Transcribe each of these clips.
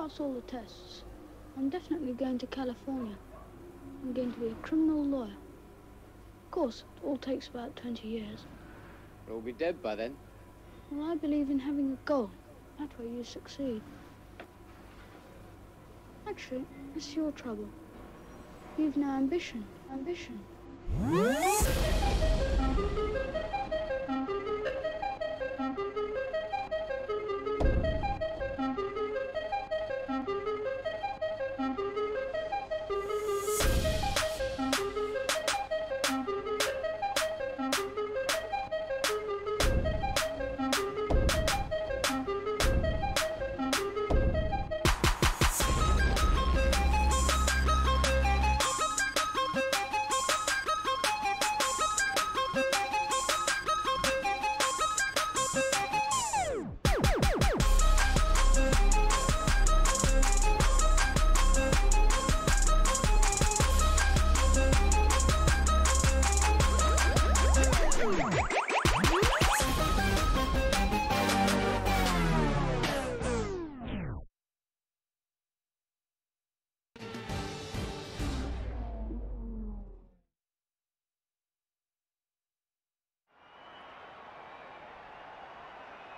pass all the tests, I'm definitely going to California. I'm going to be a criminal lawyer. Of course, it all takes about 20 years. We'll be dead by then. Well, I believe in having a goal. That way you succeed. Actually, it's your trouble. You've no ambition. Ambition.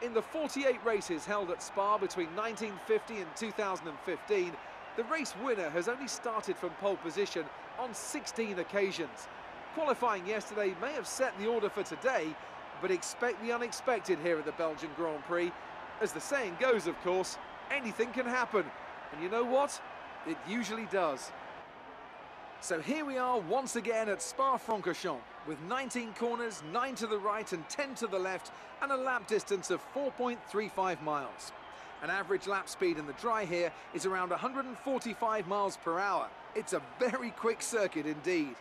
In the 48 races held at Spa between 1950 and 2015, the race winner has only started from pole position on 16 occasions. Qualifying yesterday may have set the order for today, but expect the unexpected here at the Belgian Grand Prix. As the saying goes, of course, anything can happen. And you know what? It usually does. So here we are once again at Spa-Francorchamps with 19 corners, 9 to the right and 10 to the left, and a lap distance of 4.35 miles. An average lap speed in the dry here is around 145 miles per hour. It's a very quick circuit indeed.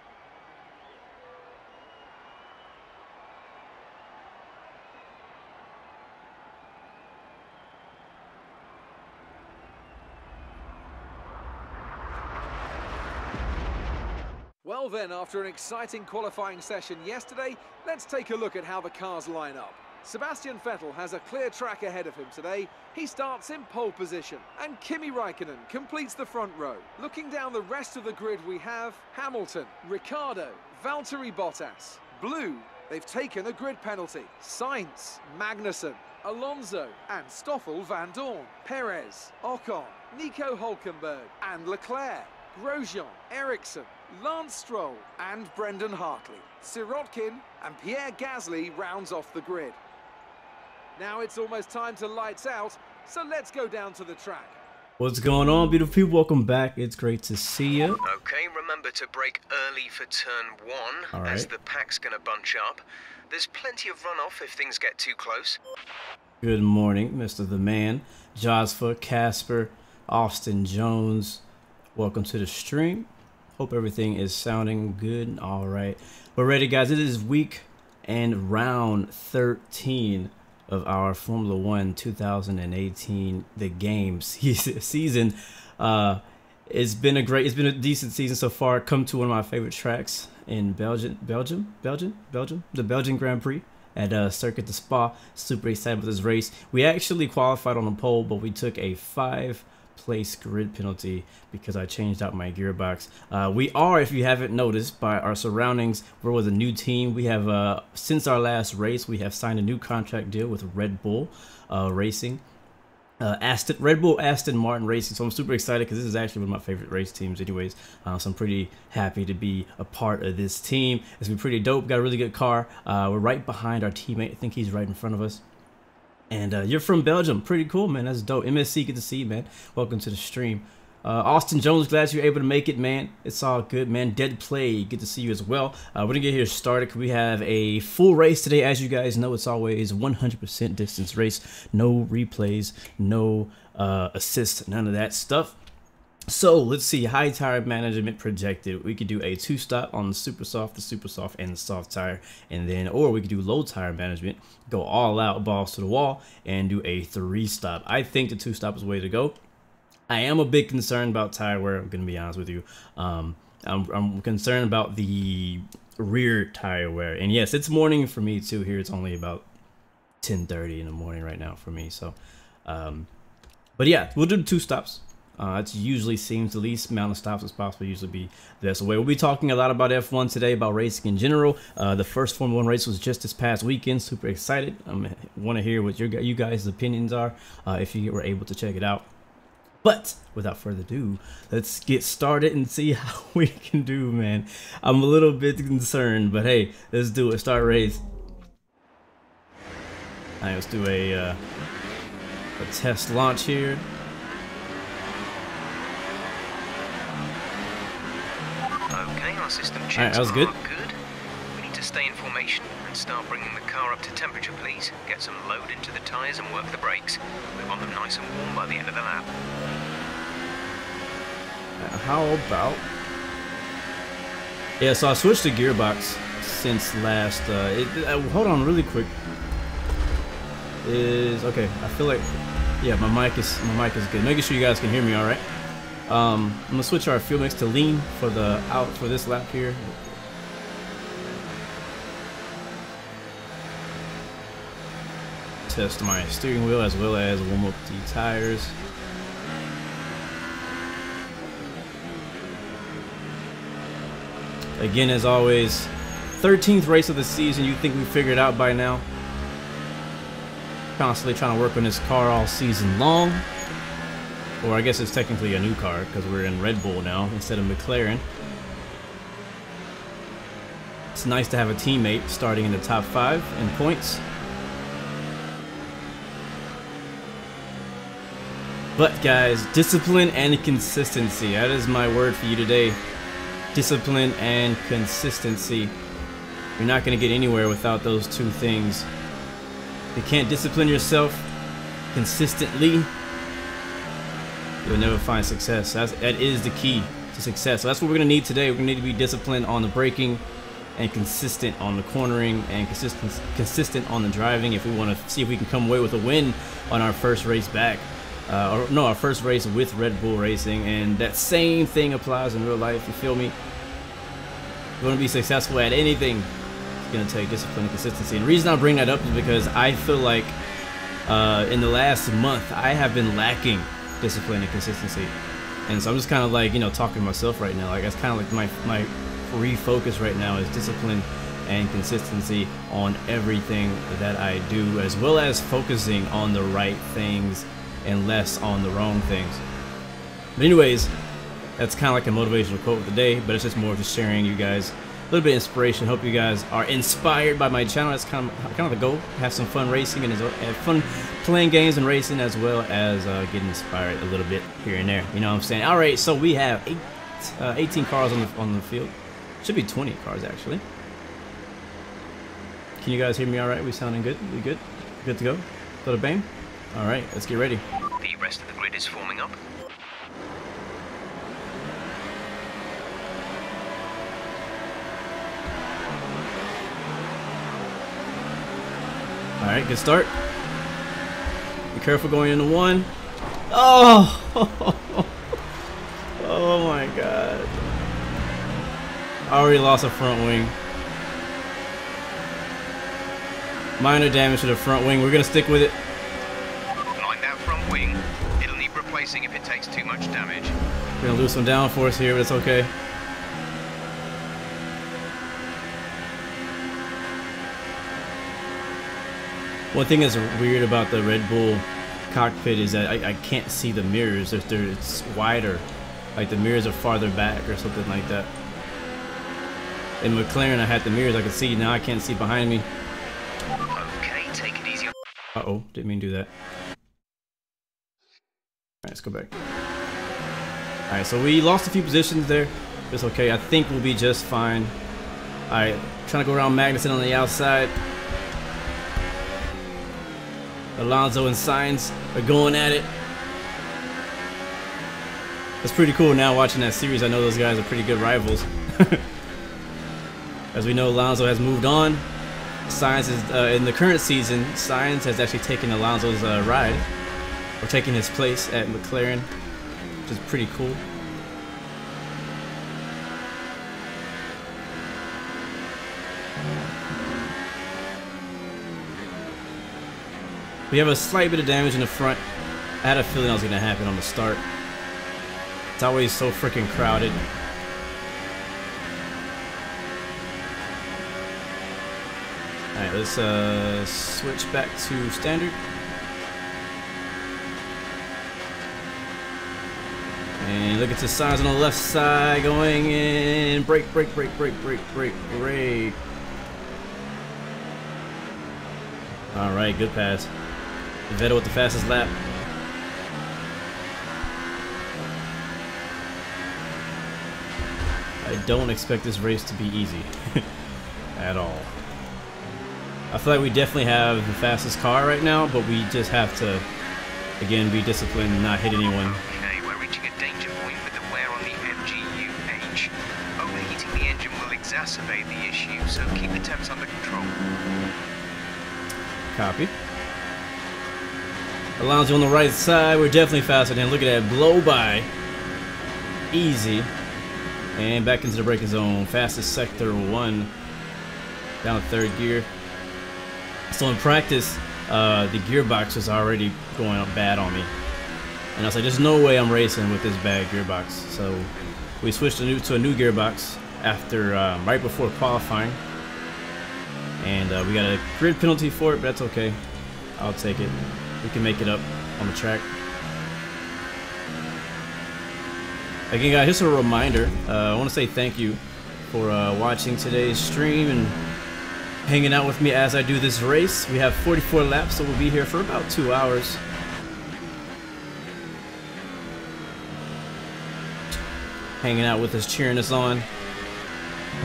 Well then, after an exciting qualifying session yesterday, let's take a look at how the cars line up. Sebastian Vettel has a clear track ahead of him today. He starts in pole position, and Kimi Räikkönen completes the front row. Looking down the rest of the grid, we have Hamilton, Ricciardo, Valtteri Bottas. Blue, they've taken a grid penalty. Sainz, Magnussen, Alonso, and Stoffel van Dorn. Perez, Ocon, Nico Hülkenberg, and Leclerc. Grosjean, Ericsson, Lance Stroll, and Brendan Hartley. Sirotkin and Pierre Gasly rounds off the grid. Now it's almost time to lights out, so let's go down to the track. What's going on, beautiful people? Welcome back. It's great to see you. Okay, remember to brake early for turn 1, as the pack's gonna bunch up. There's plenty of runoff if things get too close. Good morning, Mr. The Man, Josva, Casper, Austin Jones. Welcome to the stream. Hope everything is sounding good. All right, we're ready, guys. It is week and round 13 of our Formula 1 2018 the game season. It's been a decent season so far. Come to one of my favorite tracks in Belgium, the Belgian Grand Prix at Circuit de Spa. Super excited about this race. We actually qualified on the pole, but we took a 5-place grid penalty because I changed out my gearbox. We are, if you haven't noticed by our surroundings, we're with a new team. We have since our last race, we have signed a new contract deal with Red Bull Racing, Red Bull Aston Martin Racing. So I'm super excited because this is actually one of my favorite race teams anyways. So I'm pretty happy to be a part of this team. It's been pretty dope. Got a really good car. We're right behind our teammate. I think he's right in front of us. And you're from Belgium. Pretty cool, man. That's dope. MSC, good to see you, man. Welcome to the stream. Austin Jones, glad you're able to make it, man. It's all good, man. Dead Play, good to see you as well. We're going to get here started. We have a full race today. As you guys know, it's always 100% distance race. No replays, no assists, none of that stuff. So let's see, high tire management projected. We could do a 2-stop on the super soft, and the soft tire, and then, or we could do low tire management, go all out, balls to the wall, and do a 3-stop. I think the 2-stop is the way to go. I am a bit concerned about tire wear. I'm gonna be honest with you. I'm concerned about the rear tire wear, and yes, it's morning for me too. Here it's only about 10:30 in the morning right now for me. So, but yeah, we'll do the 2 stops. It usually seems the least amount of stops as possible usually be the best way. We'll be talking a lot about F1 today, about racing in general. The first Formula 1 race was just this past weekend. Super excited. I want to hear what you guys' opinions are if you were able to check it out. But without further ado, let's get started and see how we can do, man. I'm a little bit concerned, but hey, let's do it. Start race. All right, let's do a test launch here. Okay, our system checks. Alright, that was good. Good. We need to stay in formation and start bringing the car up to temperature, please. Get some load into the tyres and work the brakes. We want them nice and warm by the end of the lap. How about... Yeah, so I switched to gearbox since last... hold on really quick. Okay, I feel like... Yeah, my mic is good. Making sure you guys can hear me all right. I'm gonna switch our fuel mix to lean for this lap here. Test my steering wheel as well as warm up the tires. Again, as always, 13th race of the season. You think we figured it out by now? Constantly trying to work on this car all season long. Or I guess it's technically a new car because we're in Red Bull now instead of McLaren. It's nice to have a teammate starting in the top 5 in points. But guys, discipline and consistency. That is my word for you today. Discipline and consistency. You're not going to get anywhere without those two things. If you can't discipline yourself consistently, you'll never find success. That is the key to success. So that's what we're going to need today. We're going to need to be disciplined on the braking and consistent on the cornering and consistent on the driving if we want to see if we can come away with a win on our first race back. Our first race with Red Bull Racing. And that same thing applies in real life. You feel me? If you want to be successful at anything, it's going to take discipline and consistency. And the reason I bring that up is because I feel like in the last month, I have been lacking discipline and consistency, and so I'm just kind of like, you know, talking to myself right now. Like that's kind of like my refocus right now is discipline and consistency on everything that I do, as well as focusing on the right things and less on the wrong things. But anyways, that's kind of like a motivational quote of the day, but it's just more just sharing you guys a little bit of inspiration. Hope you guys are inspired by my channel. That's kind of the goal. Have some fun racing and have fun playing games and racing, as well as getting inspired a little bit here and there. You know what I'm saying? All right, so we have 18 cars on the field. Should be 20 cars actually. Can you guys hear me all right? We sounding good? We good? Good to go? Go to bang? All right, let's get ready. The rest of the grid is forming up. All right, good start. Be careful going into 1. Oh! Oh my God. I already lost a front wing. Minor damage to the front wing. We're gonna stick with it. Mind that front wing. It'll need replacing if it takes too much damage. We're gonna lose some downforce here, but it's okay. One thing that's weird about the Red Bull cockpit is that I can't see the mirrors. It's wider, like the mirrors are farther back or something like that. In McLaren, I had the mirrors I could see. Now I can't see behind me. Okay, take it easy. Uh-oh, didn't mean to do that. Alright, let's go back. Alright, so we lost a few positions there. It's okay. I think we'll be just fine. Alright, trying to go around Magnussen on the outside. Alonso and Sainz are going at it. It's pretty cool now watching that series. I know those guys are pretty good rivals. As we know, Alonso has moved on. Sainz is in the current season. Sainz has actually taken Alonso's ride, or taking his place at McLaren, which is pretty cool. We have a slight bit of damage in the front. I had a feeling that was going to happen on the start. It's always so freaking crowded. Alright, let's switch back to standard. And look at the signs on the left side going in. Brake, brake, brake, brake, brake, brake, brake. Alright, good pass. Vettel with the fastest lap. I don't expect this race to be easy at all. I feel like we definitely have the fastest car right now, but we just have to, again, be disciplined and not hit anyone. Okay, we're reaching a danger point with the wear on the MGU-H. Overheating the engine will exacerbate the issue, so keep the temps under control. Copy. Alonso on the right side, we're definitely faster than. Look at that blow by. Easy. And back into the braking zone. Fastest sector 1. Down to 3rd gear. So in practice, the gearbox was already going up bad on me. And I was like, there's no way I'm racing with this bad gearbox. So we switched to a new gearbox after right before qualifying. And we got a grid penalty for it, but that's okay. I'll take it. We can make it up on the track. Again, guys, just a reminder. I want to say thank you for watching today's stream and hanging out with me as I do this race. We have 44 laps, so we'll be here for about 2 hours. Hanging out with us, cheering us on.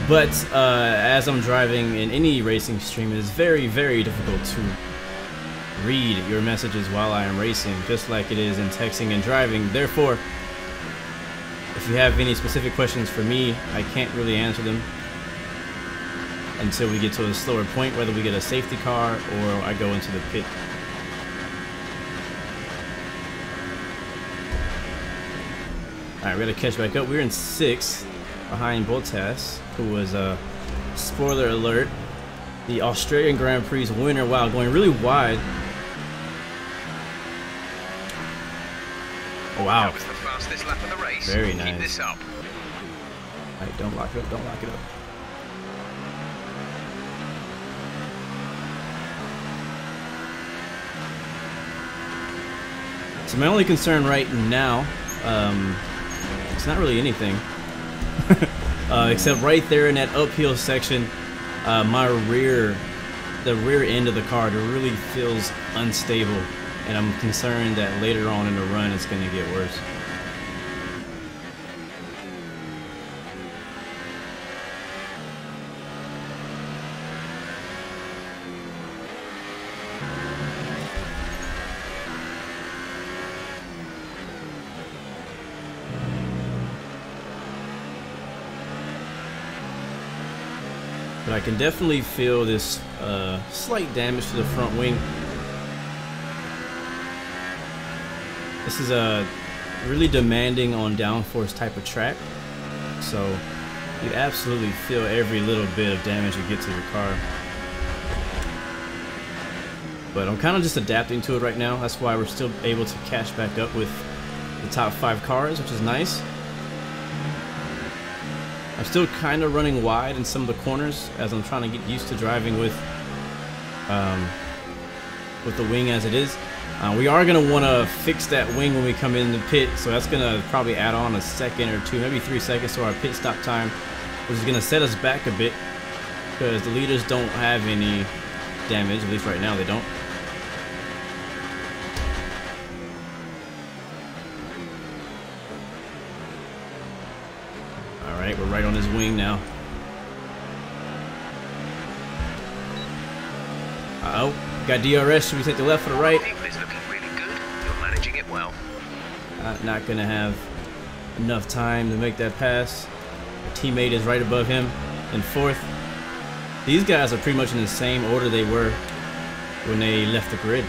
But as I'm driving in any racing stream, it is very, very difficult to read your messages while I am racing, just like it is in texting and driving. Therefore, if you have any specific questions for me, I can't really answer them until we get to a slower point, whether we get a safety car or I go into the pit. Alright, we gotta catch back up. We're in 6th behind Bottas, who was, spoiler alert, the Australian Grand Prix winner. Wow, going really wide. Oh, wow. That was the fastest lap of the race. Very nice. Keep this up. Alright, don't lock it up, don't lock it up. So my only concern right now, it's not really anything. Except right there in that uphill section, the rear end of the car really feels unstable, and I'm concerned that later on in the run it's going to get worse. But I can definitely feel this slight damage to the front wing. This is a really demanding on downforce type of track, so you absolutely feel every little bit of damage you get to your car. But I'm kind of just adapting to it right now. That's why we're still able to catch back up with the top 5 cars, which is nice. I'm still kind of running wide in some of the corners as I'm trying to get used to driving with the wing as it is. We are going to want to fix that wing when we come in the pit, so that's going to probably add on a second or 2, maybe 3 seconds to our pit stop time, which is going to set us back a bit because the leaders don't have any damage, at least right now they don't. Alright, we're right on his wing now. Uh-oh, got DRS. Should we take the left or the right? It's looking really good. You're managing it well. Not gonna have enough time to make that pass. Our teammate is right above him in 4th. These guys are pretty much in the same order they were when they left the grid.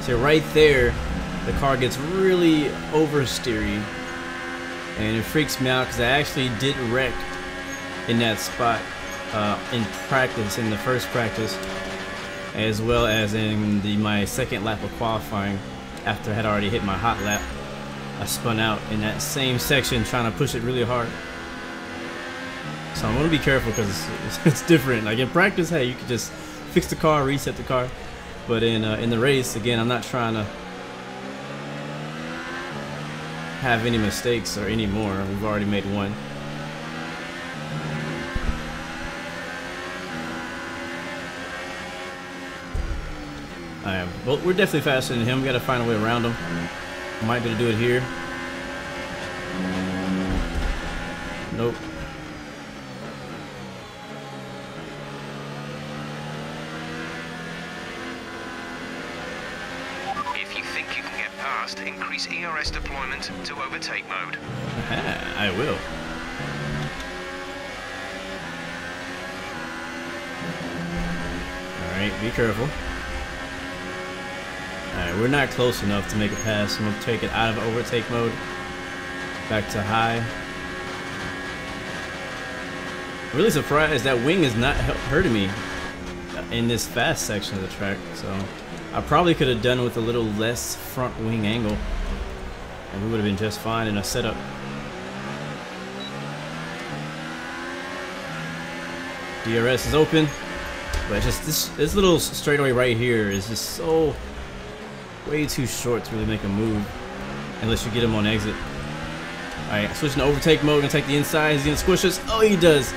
So right there, the car gets really oversteery, and it freaks me out because I actually did wreck in that spot in practice, in the first practice. as well as in my second lap of qualifying. After I had already hit my hot lap, I spun out in that same section trying to push it really hard. So I'm gonna be careful because it's different. Like in practice, hey, you could just fix the car, reset the car. But in the race, again, I'm not trying to have any mistakes or any more. We've already made one. Well, we're definitely faster than him. We gotta find a way around him. Might be able to do it here. Nope. If you think you can get past, increase ERS deployment to overtake mode. I will. Alright, be careful. Alright, we're not close enough to make it pass. I'm going to take it out of overtake mode. Back to high. Really surprised that wing is not hurting me in this fast section of the track. So I probably could have done with a little less front wing angle. And we would have been just fine in a setup. DRS is open. But just this little straightaway right here is just so way too short to really make a move unless you get him on exit. Alright, switching to overtake mode, gonna take the inside. He's gonna squish us. Oh, he does.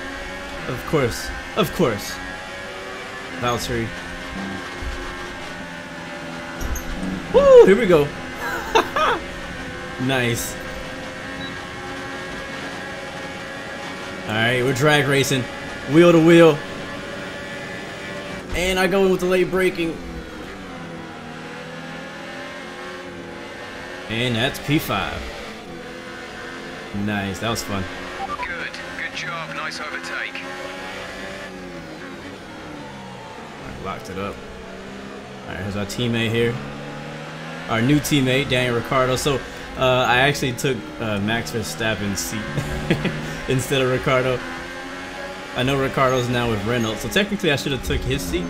Of course. Of course. Valtteri. Woo! Here we go. Nice. Alright, we're drag racing. Wheel to wheel. And I go in with the late braking. And that's P5. Nice, that was fun. Good job, nice overtake. Alright, locked it up. Alright, here's our teammate here. Our new teammate, Daniel Ricciardo. So, I actually took Max Verstappen's seat instead of Ricciardo. I know Ricciardo's now with Renault, so technically I should have took his seat.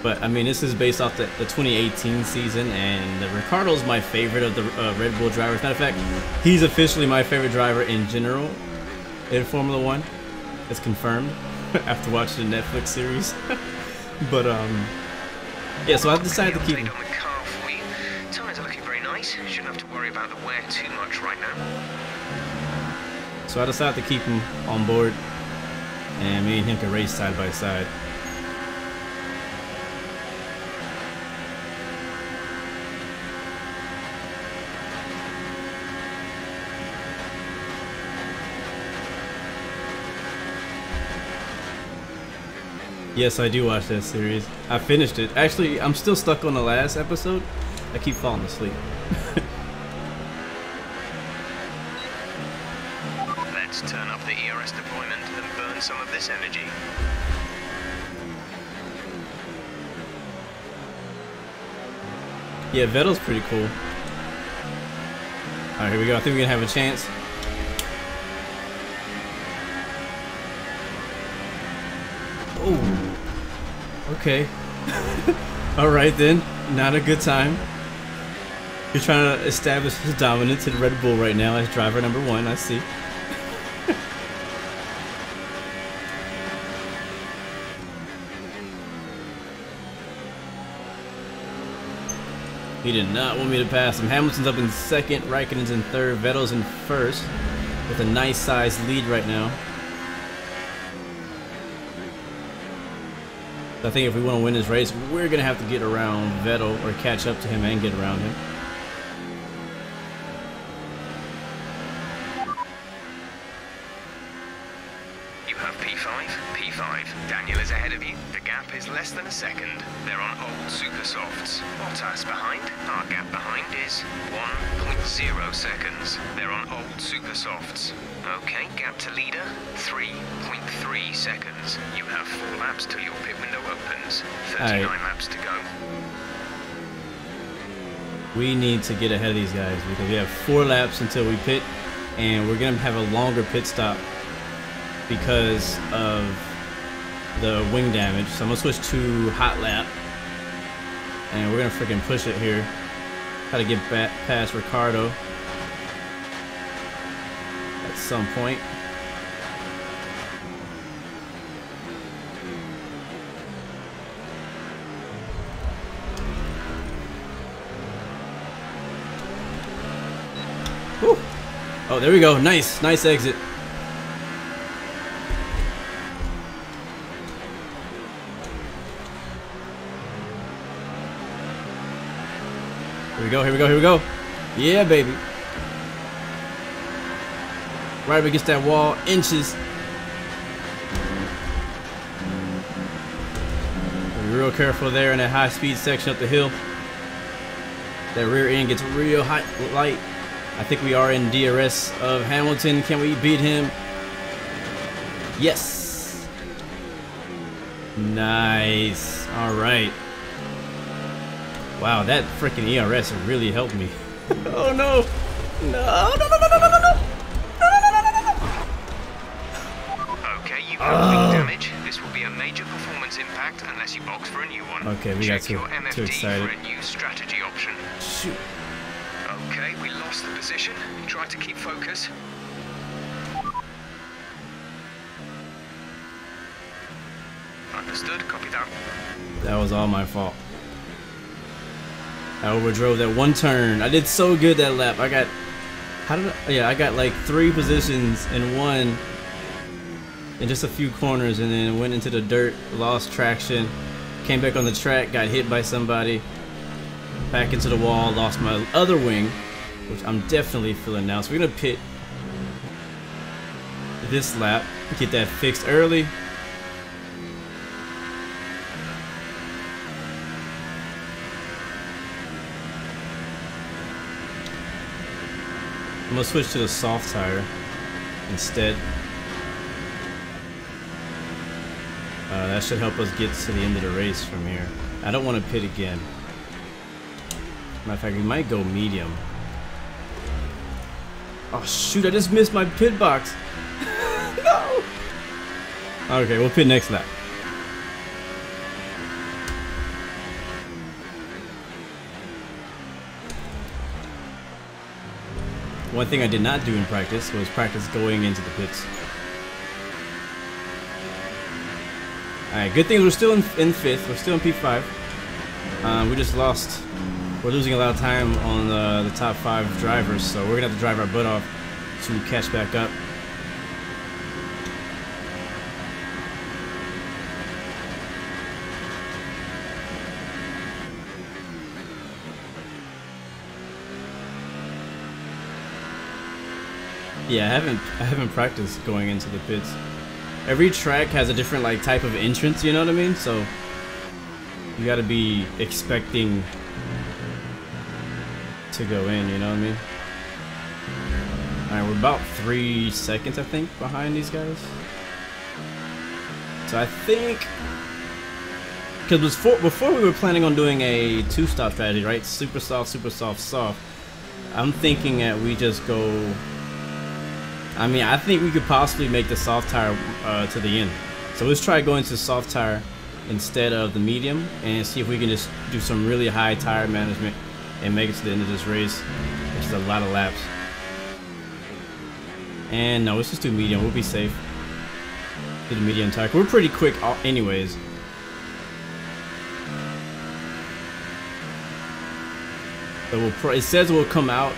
But I mean, this is based off the 2018 season, and Ricciardo's my favorite of the Red Bull drivers. Matter of fact, he's officially my favorite driver in general in Formula One. It's confirmed after watching the Netflix series. But yeah, so I decided to keep him. Tires are looking very nice. Shouldn't have to worry about the wear too much right now. So I decided to keep him on board, and me and him can race side by side. Yes, I do watch that series. I finished it. Actually, I'm still stuck on the last episode. I keep falling asleep. Let's turn up the ERS deployment and burn some of this energy. Yeah, Vettel's pretty cool. Alright, here we go. I think we're gonna have a chance. Oh. Okay. Alright then. Not a good time. You're trying to establish his dominance in Red Bull right now as driver number 1, I see. He did not want me to pass him. Hamilton's up in second, Raikkonen's in third, Vettel's in first with a nice sized lead right now. I think if we want to win this race, we're going to have to get around Vettel or catch up to him and get around him. You have P5, P5. Daniel is ahead of you. The gap is less than a second. They're on old super softs. Bottas behind. Our gap behind is 1.0 seconds. They're on old super softs. Okay, gap to leader, 3.3 seconds. You have 4 laps till your pit window opens. 39 laps to go. We need to get ahead of these guys because we have 4 laps until we pit, and we're going to have a longer pit stop because of the wing damage. So I'm going to switch to hot lap And we're gonna freaking push it here. Try to get back past Ricardo at some point. Whew. Oh, there we go. Nice, nice exit. Here we go, here we go, here we go. Yeah, baby. Right up against that wall, inches. Be real careful there in that high speed section up the hill. That rear end gets real high, light. I think we are in DRS of Hamilton. Can we beat him? Yes. Nice. All right. Wow, that freaking ERS really helped me. Oh no! No! No! No! No! No! No! No! Okay, you've got wing damage. This will be a major performance impact unless you box for a new one. Okay, we got too excited. For a new strategy option. Shoot. Okay, we lost the position. Try to keep focus. Understood. Copy that. That was all my fault. I overdrove that one turn. I did so good that lap. I got, I got like 3 positions in one, in just a few corners, and then went into the dirt, lost traction, came back on the track, got hit by somebody, back into the wall, lost my other wing, which I'm definitely feeling now. So we're gonna pit this lap, get that fixed early. I'm gonna switch to the soft tire instead. That should help us get to the end of the race from here. I don't want to pit again. Matter of fact, we might go medium. Oh shoot, I just missed my pit box. No! Okay, we'll pit next lap. One thing I did not do in practice was practice going into the pits. Alright, good thing we're still in 5th. We're still in P5. We just lost. We're losing a lot of time on the top 5 drivers, so we're going to have to drive our butt off to catch back up. Yeah, I haven't practiced going into the pits. Every track has a different like type of entrance, you know what I mean? So you gotta be expecting to go in, you know what I mean? Alright, we're about 3 seconds, I think, behind these guys. So I think, because before we were planning on doing a 2-stop strategy, right? Super soft, soft. I'm thinking that we just go. I mean, I think we could possibly make the soft tire to the end. So let's try going to soft tire instead of the medium and see if we can just do some really high tire management and make it to the end of this race, which is a lot of laps. And no, let's just do medium. We'll be safe. Do the medium tire. We're pretty quick anyways. So it says we'll come out.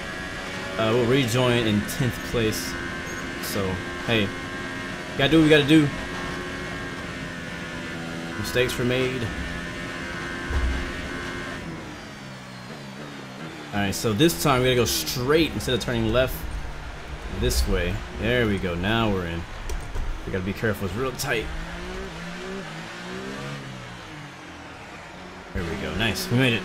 We'll rejoin in 10th place. So, hey, gotta do what we gotta do. Mistakes were made. Alright, so this time we gotta go straight instead of turning left this way. There we go, now we're in. We gotta be careful, it's real tight. There we go, nice, we made it.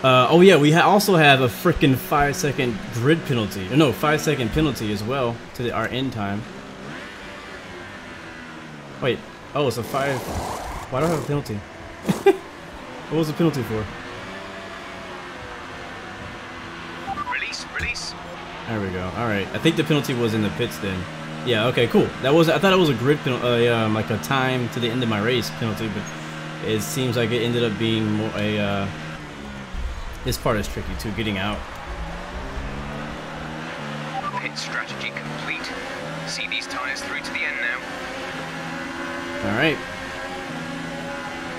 Oh yeah, we also have a freaking 5-second grid penalty. No, 5-second penalty as well to our end time. Wait, oh, it's a 5. Why do I have a penalty? What was the penalty for? Release. There we go. All right, I think the penalty was in the pits then. Yeah. Okay. Cool. That was. I thought it was a grid penalty, like a time to the end of my race penalty, but It seems like it ended up being more a. This part is tricky too, getting out. Pit strategy complete. See these tires through to the end now. All right.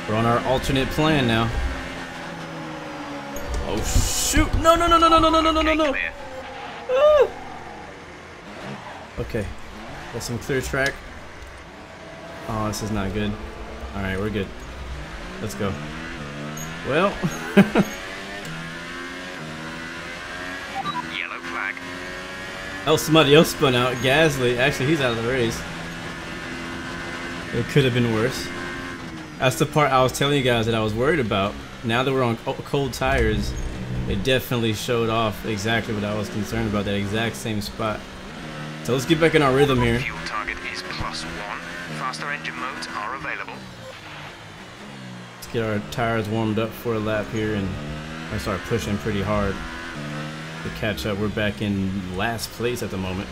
We're on our alternate plan now. Oh shoot! No! Clear. Ah! Okay, got some clear track. Oh, this is not good. All right, we're good. Let's go. Well, Yellow flag. oh, somebody else spun out. Gasly. Actually, he's out of the race. It could have been worse. That's the part I was telling you guys that I was worried about. Now that we're on cold tires, it definitely showed off exactly what I was concerned about, that exact same spot. So let's get back in our rhythm here. Fuel target is +1. Faster engine modes are available. Let's get our tires warmed up for a lap here, and I start pushing pretty hard to catch up. We're back in last place at the moment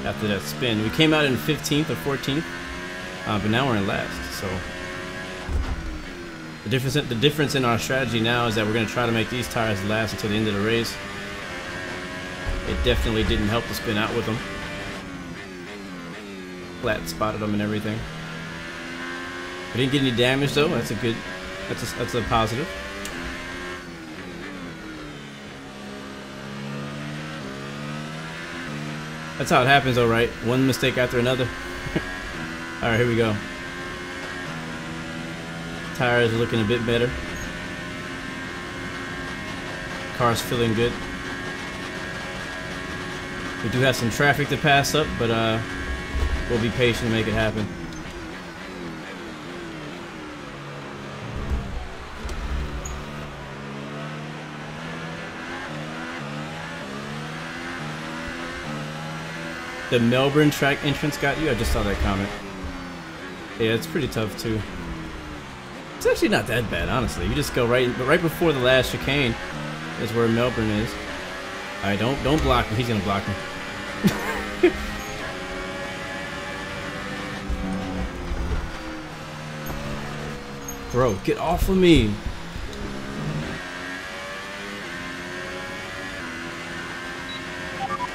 after that spin. We came out in 15th or 14th, but now we're in last. So the difference in our strategy now is that we're going to try to make these tires last until the end of the race. It definitely didn't help to spin out with them. Flat spotted them and everything. We didn't get any damage though. That's a good. That's a positive. That's how it happens, though, right? One mistake after another. All right, here we go. Tires are looking a bit better. Car's feeling good. We do have some traffic to pass up, but we'll be patient and make it happen. The Melbourne track entrance got you? I just saw that comment. Yeah, it's pretty tough too. It's actually not that bad, honestly. You just go right before the last chicane is where Melbourne is. Alright, don't block him. He's gonna block me. Bro, get off of me.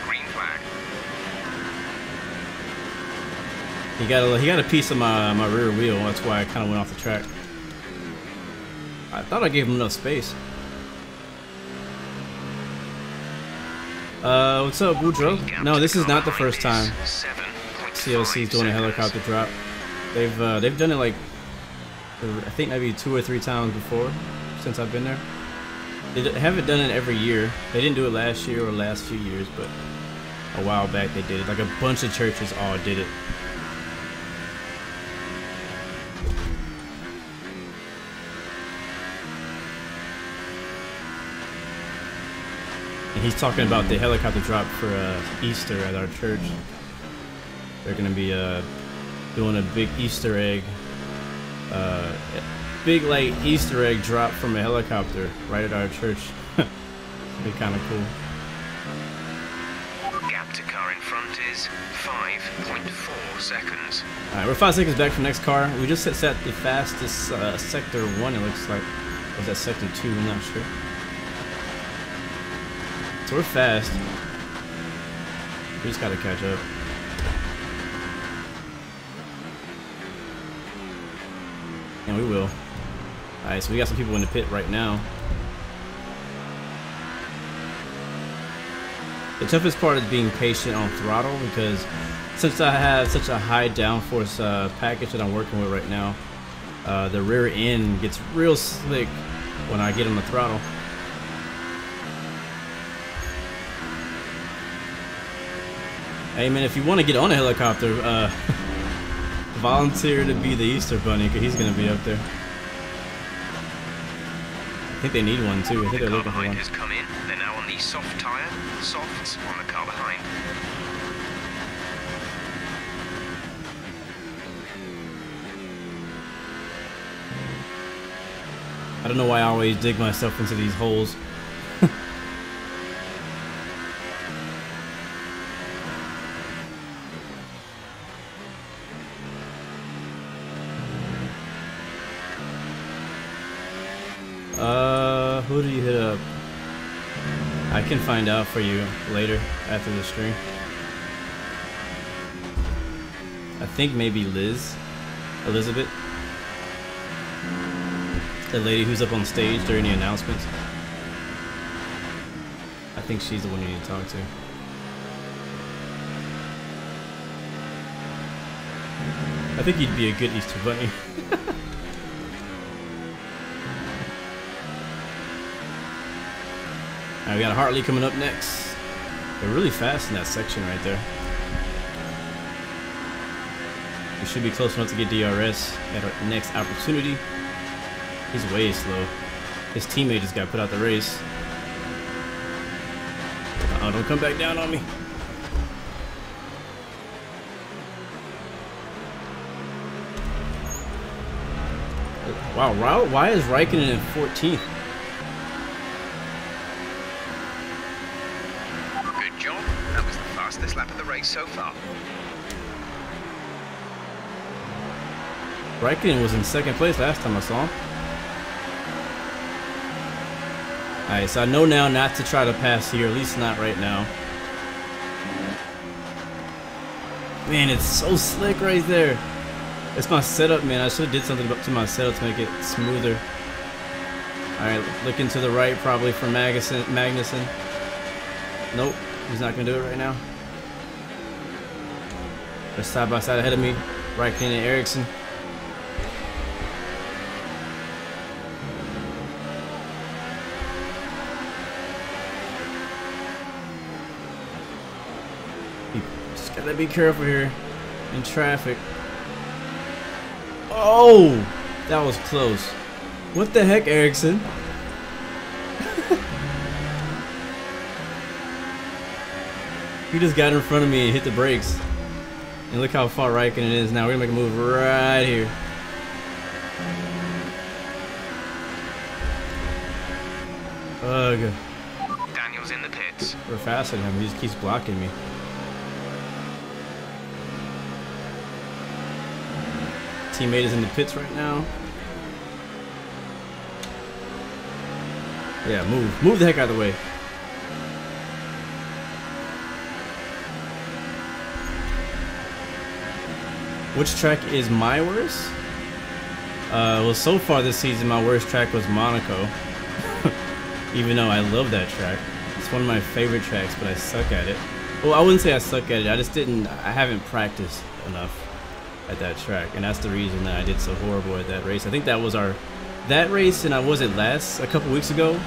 Green flag. He got a piece of my rear wheel. That's why I kind of went off the track. I thought I gave him enough space. What's up, Boudreaux? No, this is not the first time CLC's doing a helicopter drop. They've done it like I think maybe 2 or 3 times before since I've been there. They haven't done it every year. They didn't do it last year or last few years, but a while back they did it. Like a bunch of churches all did it. And he's talking about the helicopter drop for Easter at our church. They're gonna be doing a big Easter egg, big like Easter egg drop from a helicopter right at our church. It'd be kind of cool. Gap to car in front is 5.4 seconds. All right, we're 5 seconds back from next car. We just set the fastest sector 1. It looks like. Or was that sector 2? I'm not sure. So we're fast. We just gotta catch up. And we will. Alright, so we got some people in the pit right now. The toughest part is being patient on throttle, because since I have such a high downforce package that I'm working with right now, the rear end gets real slick when I get on the throttle. Hey man, if you want to get on a helicopter, volunteer to be the Easter Bunny, because he's going to be up there. I think they need one too. I think they're looking for one. Has come in. They're now on the soft tire. Softs on the car behind. I don't know why I always dig myself into these holes. Who do you hit up? I can find out for you later after the stream. I think maybe Elizabeth. The lady who's up on stage during the announcements. I think she's the one you need to talk to. I think you'd be a good Easter Bunny. Alright, we got a Hartley coming up next. They're really fast in that section right there. We should be close enough to get DRS at our next opportunity. He's way slow. His teammate just got put out the race. Oh, don't come back down on me. Wow, why is Raikkonen in 14th? Good job. That was the fastest lap of the race so far. Raikkonen was in 2nd place last time I saw him. Alright, so I know now not to try to pass here, at least not right now. Man, it's so slick right there. It's my setup, man. I should have did something to my setup to make it smoother. Alright, looking to the right probably for Magnussen. Nope, he's not going to do it right now. They're side by side ahead of me. Raikkonen and Ericsson. Just gotta be careful here in traffic. Oh, that was close. What the heck, Ericsson? He just got in front of me and hit the brakes. And look how far Raikkonen is now. We're gonna make a move right here. Ugh. Daniel's in the pits. We're faster than him. He just keeps blocking me. Teammate is in the pits right now. Yeah, move the heck out of the way. Which track is my worst? Well, so far this season, my worst track was Monaco. Even though I love that track. It's one of my favorite tracks, but I suck at it. Well, I wouldn't say I suck at it. I haven't practiced enough at that track, and that's the reason that I did so horrible at that race. I think that was that race, and I was it last a couple weeks ago.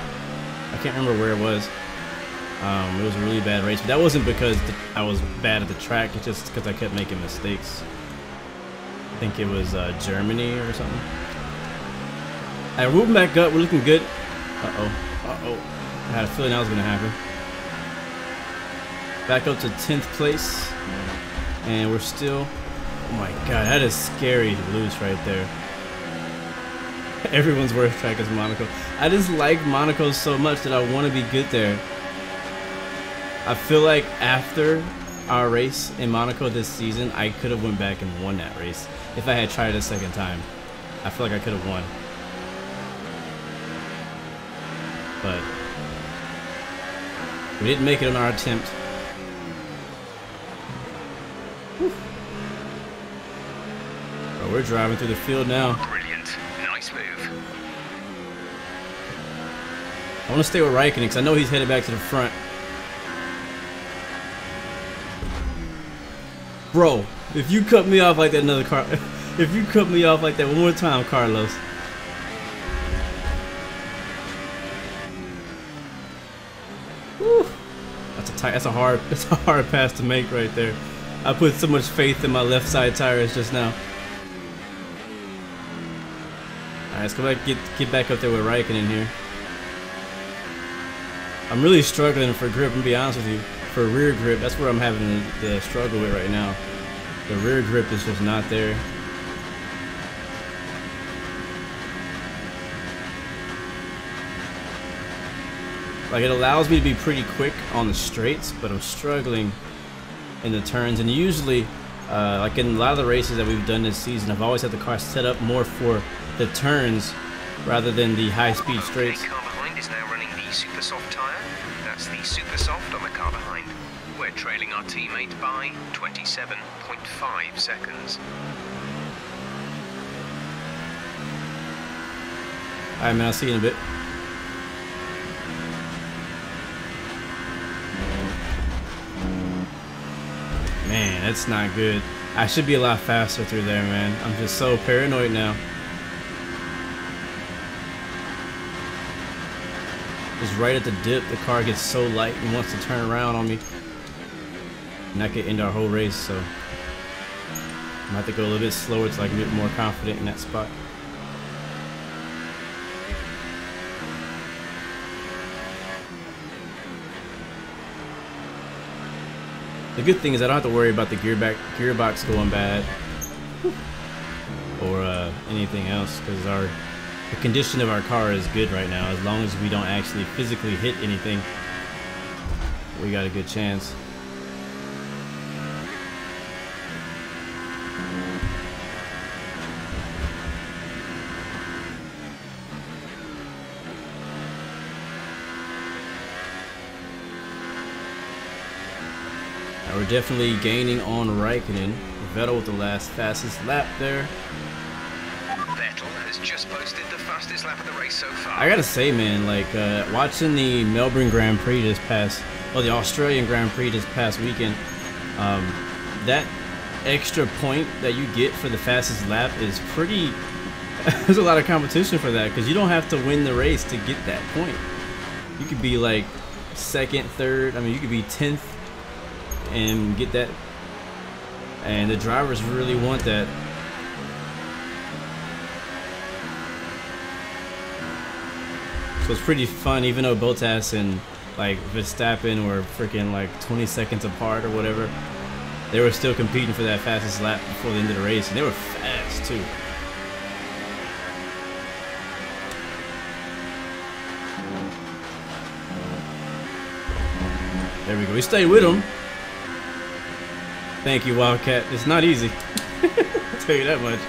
I can't remember where it was. It was a really bad race, but that wasn't because I was bad at the track. It's just because I kept making mistakes. I think it was Germany or something. Alright, we're moving back up. We're looking good. I had a feeling that was gonna happen. Back up to 10th place, and we're still. Oh my god, that is scary to lose right there. Everyone's worst track is Monaco. I just like Monaco so much that I want to be good there. I feel like after our race in Monaco this season, I could have went back and won that race if I had tried it a second time. I feel like I could have won. But we didn't make it on our attempt. Whew. Bro, we're driving through the field now. Brilliant. Nice move. I want to stay with Raikkonen because I know he's headed back to the front. Bro, if you cut me off like that another car, if you cut me off like that one more time, Carlos. Whew. That's a hard pass to make right there. I put so much faith in my left side tires just now. Alright, let's go back, get back up there with Raikkonen here. I'm really struggling for grip, and be honest with you. For rear grip, that's where I'm having the struggle with right now. The rear grip is just not there. Like, it allows me to be pretty quick on the straights, but I'm struggling in the turns. And usually, like in a lot of the races that we've done this season, I've always had the car set up more for the turns rather than the high-speed straights. Car behind is now running the super soft tyre. That's the super soft on the car behind. We're trailing our teammate by 27.5 seconds. Alright, man, I'll see you in a bit. Man, that's not good. I should be a lot faster through there, man. I'm just so paranoid now. Just right at the dip, the car gets so light and wants to turn around on me. And that could end our whole race, so I'm gonna have to go a little bit slower so I can get more confident in that spot. The good thing is I don't have to worry about the gearbox going bad or anything else, because the condition of our car is good right now. As long as we don't actually physically hit anything, we got a good chance. We're definitely gaining on Raikkonen. Vettel with the fastest lap there. Vettel has just posted the fastest lap of the race so far. I gotta say, man, like watching the Melbourne Grand Prix the Australian Grand Prix this past weekend, that extra point that you get for the fastest lap is pretty. There's a lot of competition for that, because you don't have to win the race to get that point. You could be like second, third. I mean, you could be 10th. And get that, and the drivers really want that. So it's pretty fun, even though Bottas and like Verstappen were freaking like 20 seconds apart or whatever. They were still competing for that fastest lap before the end of the race, and they were fast too. There we go. We stayed with them. Thank you, Wildcat. It's not easy. I'll tell you that much.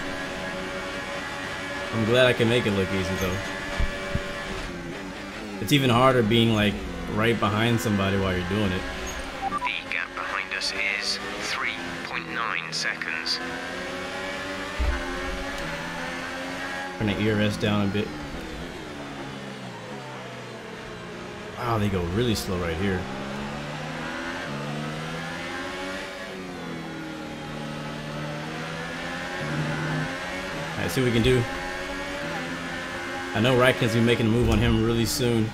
I'm glad I can make it look easy, though. It's even harder being, like, right behind somebody while you're doing it. The gap behind us is 3.9 seconds. Turn the ERS down a bit. Wow, they go really slow right here. Alright, see what we can do. I know Raikkonen's be making a move on him really soon.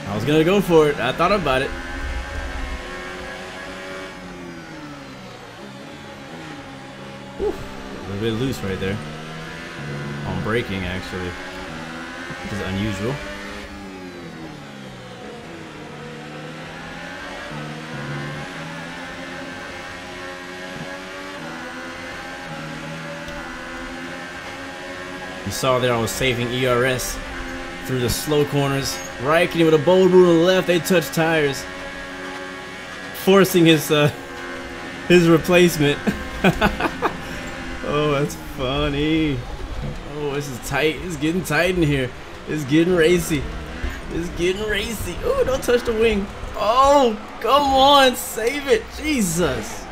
I was gonna go for it. I thought about it. Whew, a little bit loose right there. On braking, actually. Which is unusual. You saw there I was saving ERS through the slow corners. Raikkonen with a bold move on the left, they touched tires, forcing his replacement. Oh, that's funny. Oh, this is tight. It's getting tight in here. It's getting racy. It's getting racy. Oh, don't touch the wing. Oh, come on, save it. Jesus.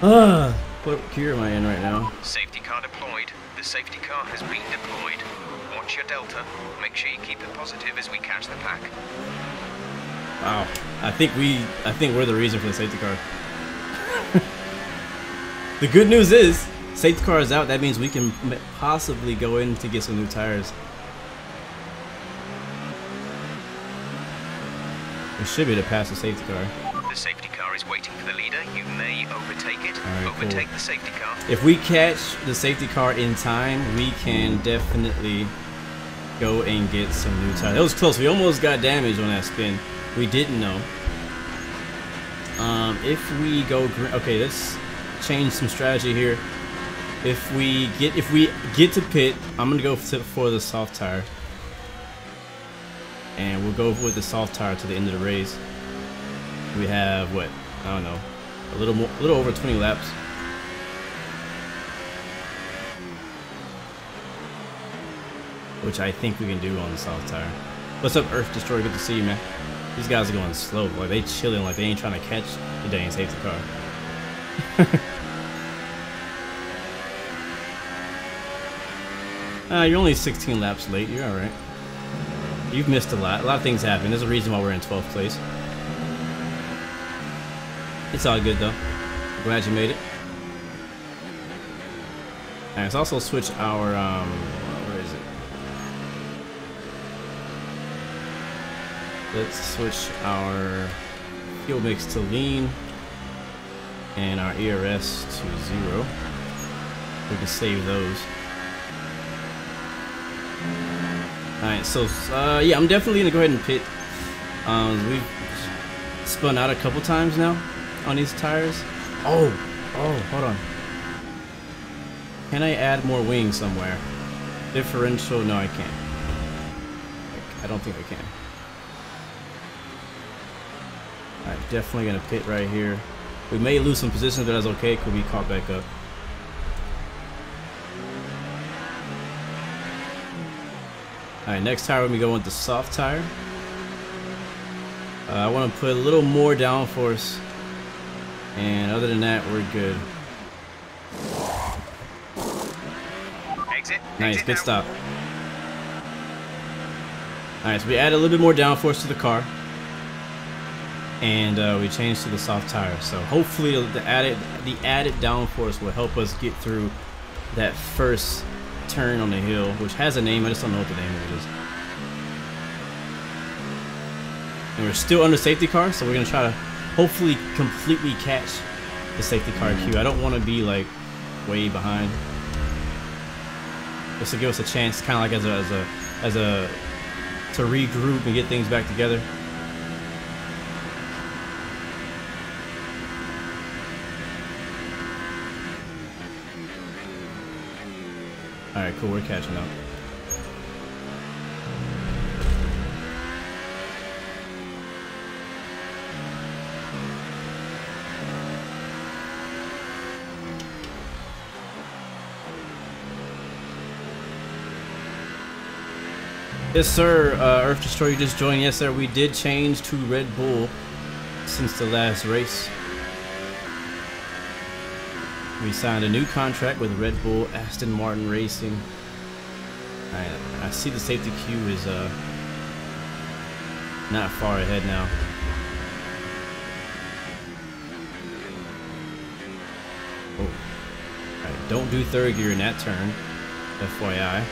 What gear am I in right now? Safety car deployed. The safety car has been deployed. Watch your delta. Make sure you keep it positive as we catch the pack. Wow. I think we're the reason for the safety car. The good news is, safety car is out. That means we can possibly go in to get some new tires. We should be able to pass the safety car. The safety car is waiting for the leader. You may overtake it. Right, overtake cool. the safety car. If we catch the safety car in time, we can definitely go and get some new tires. That was close. We almost got damaged on that spin. We didn't know. If we go green, okay, let's change some strategy here. If we get to pit, I'm gonna go for the soft tire, and we'll go with the soft tire to the end of the race. We have what? I don't know, a little over 20 laps. which I think we can do on the soft tire. What's up, Earth Destroyer? Good to see you, man. These guys are going slow. Like, they chilling like they ain't trying to catch the dang safety car. You're only 16 laps late. You're alright. You've missed a lot. A lot of things happen. There's a reason why we're in 12th place. It's all good, though. Glad you made it. Alright, let's also switch our, where is it? Let's switch our fuel mix to lean and our ERS to 0. We can save those. Alright, so yeah, I'm definitely gonna go ahead and pit. We've spun out a couple times now on these tires. Oh, hold on. Can I add more wings somewhere? Differential? No, I can't. I don't think I can. Alright, definitely gonna pit right here. We may lose some positions, but that's okay. Could be caught back up. Alright, next tire we go with the soft tire. I want to put a little more downforce, and other than that, we're good. Nice, good stop. Alright, so we add a little bit more downforce to the car, and we changed to the soft tire. So hopefully the added downforce will help us get through that first turn on the hill, which has a name. I just don't know what the name of it is. And we're still under safety car, so we're gonna try to hopefully completely catch the safety car queue. I don't want to be like way behind, just to give us a chance, kind of like to regroup and get things back together. Alright, cool, we're catching up. Yes, sir. Earth Destroyer, you just joined. Yes, sir. We did change to Red Bull since the last race. We signed a new contract with Red Bull Aston Martin Racing. I see the safety queue is not far ahead now. Oh, alright, don't do third gear in that turn, FYI.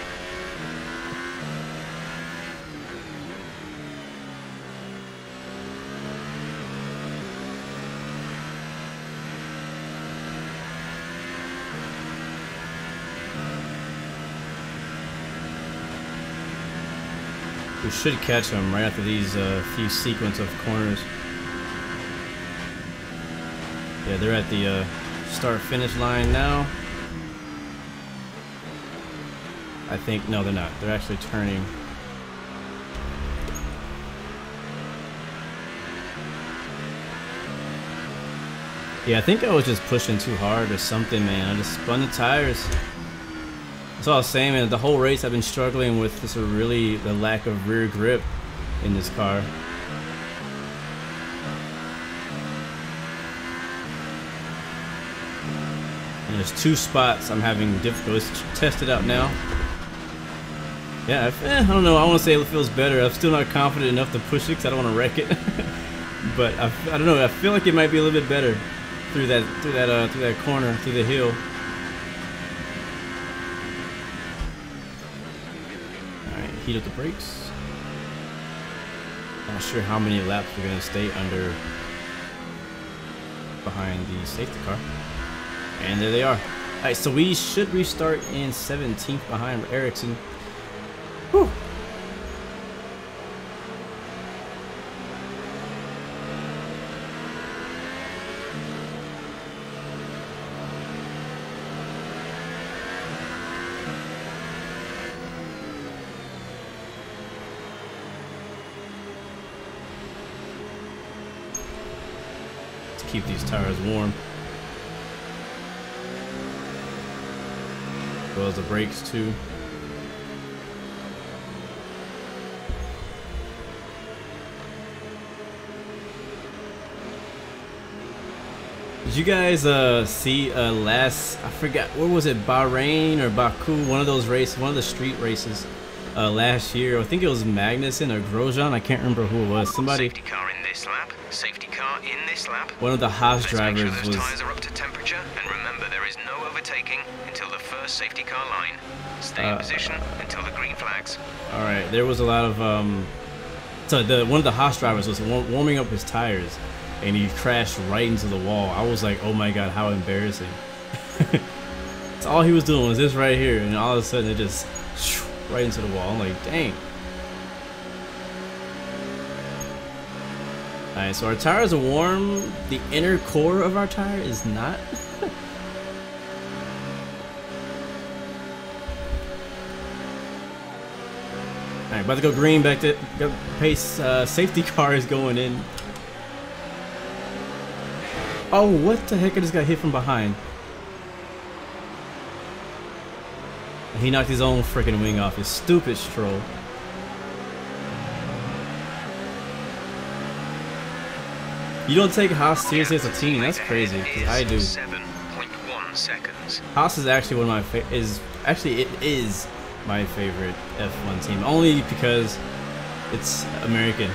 We should catch them right after these few sequence of corners. Yeah, they're at the start-finish line now. I think, no, they're not. They're actually turning. Yeah, I think I was just pushing too hard or something, man. I just spun the tires. That's all I was saying, man. The whole race I've been struggling with this, really the lack of rear grip in this car. And there's two spots I'm having difficulty. Let's test it out now. Yeah, I don't know. I want to say it feels better. I'm still not confident enough to push it because I don't want to wreck it. But I don't know. I feel like it might be a little bit better through that corner, through the hill. Heat up the brakes. Not sure how many laps we're gonna stay under behind the safety car. And there they are. Alright, so we should restart in 17th behind Ericsson. Whew. Keep these tires warm, as well as the brakes too. Did you guys see last, I forgot, where was it, Bahrain or Baku, one of those races, one of the street races last year? I think it was Magnussen or Grosjean, I can't remember who it was. Somebody. Safety car in this lap. Safety car in this lap. One of the Haas drivers make sure those was. tires are up to temperature, and remember there is no overtaking until the first safety car line. Stay in position until the green flags. All right, there was a lot of so one of the Haas drivers was warming up his tires, and he crashed right into the wall. I was like, oh my god, how embarrassing. So all he was doing was this right here, and all of a sudden it just right into the wall. I'm like, dang. All right, so our tires are warm. The inner core of our tire is not. All right, about to go green. Back to go pace. Safety car is going in. Oh, what the heck? I just got hit from behind. He knocked his own freaking wing off. His stupid stroll. You don't take Haas seriously as a team. That's crazy. Because I do. 7.1 seconds. Haas is actually one of my it is my favorite F1 team. Only because it's American.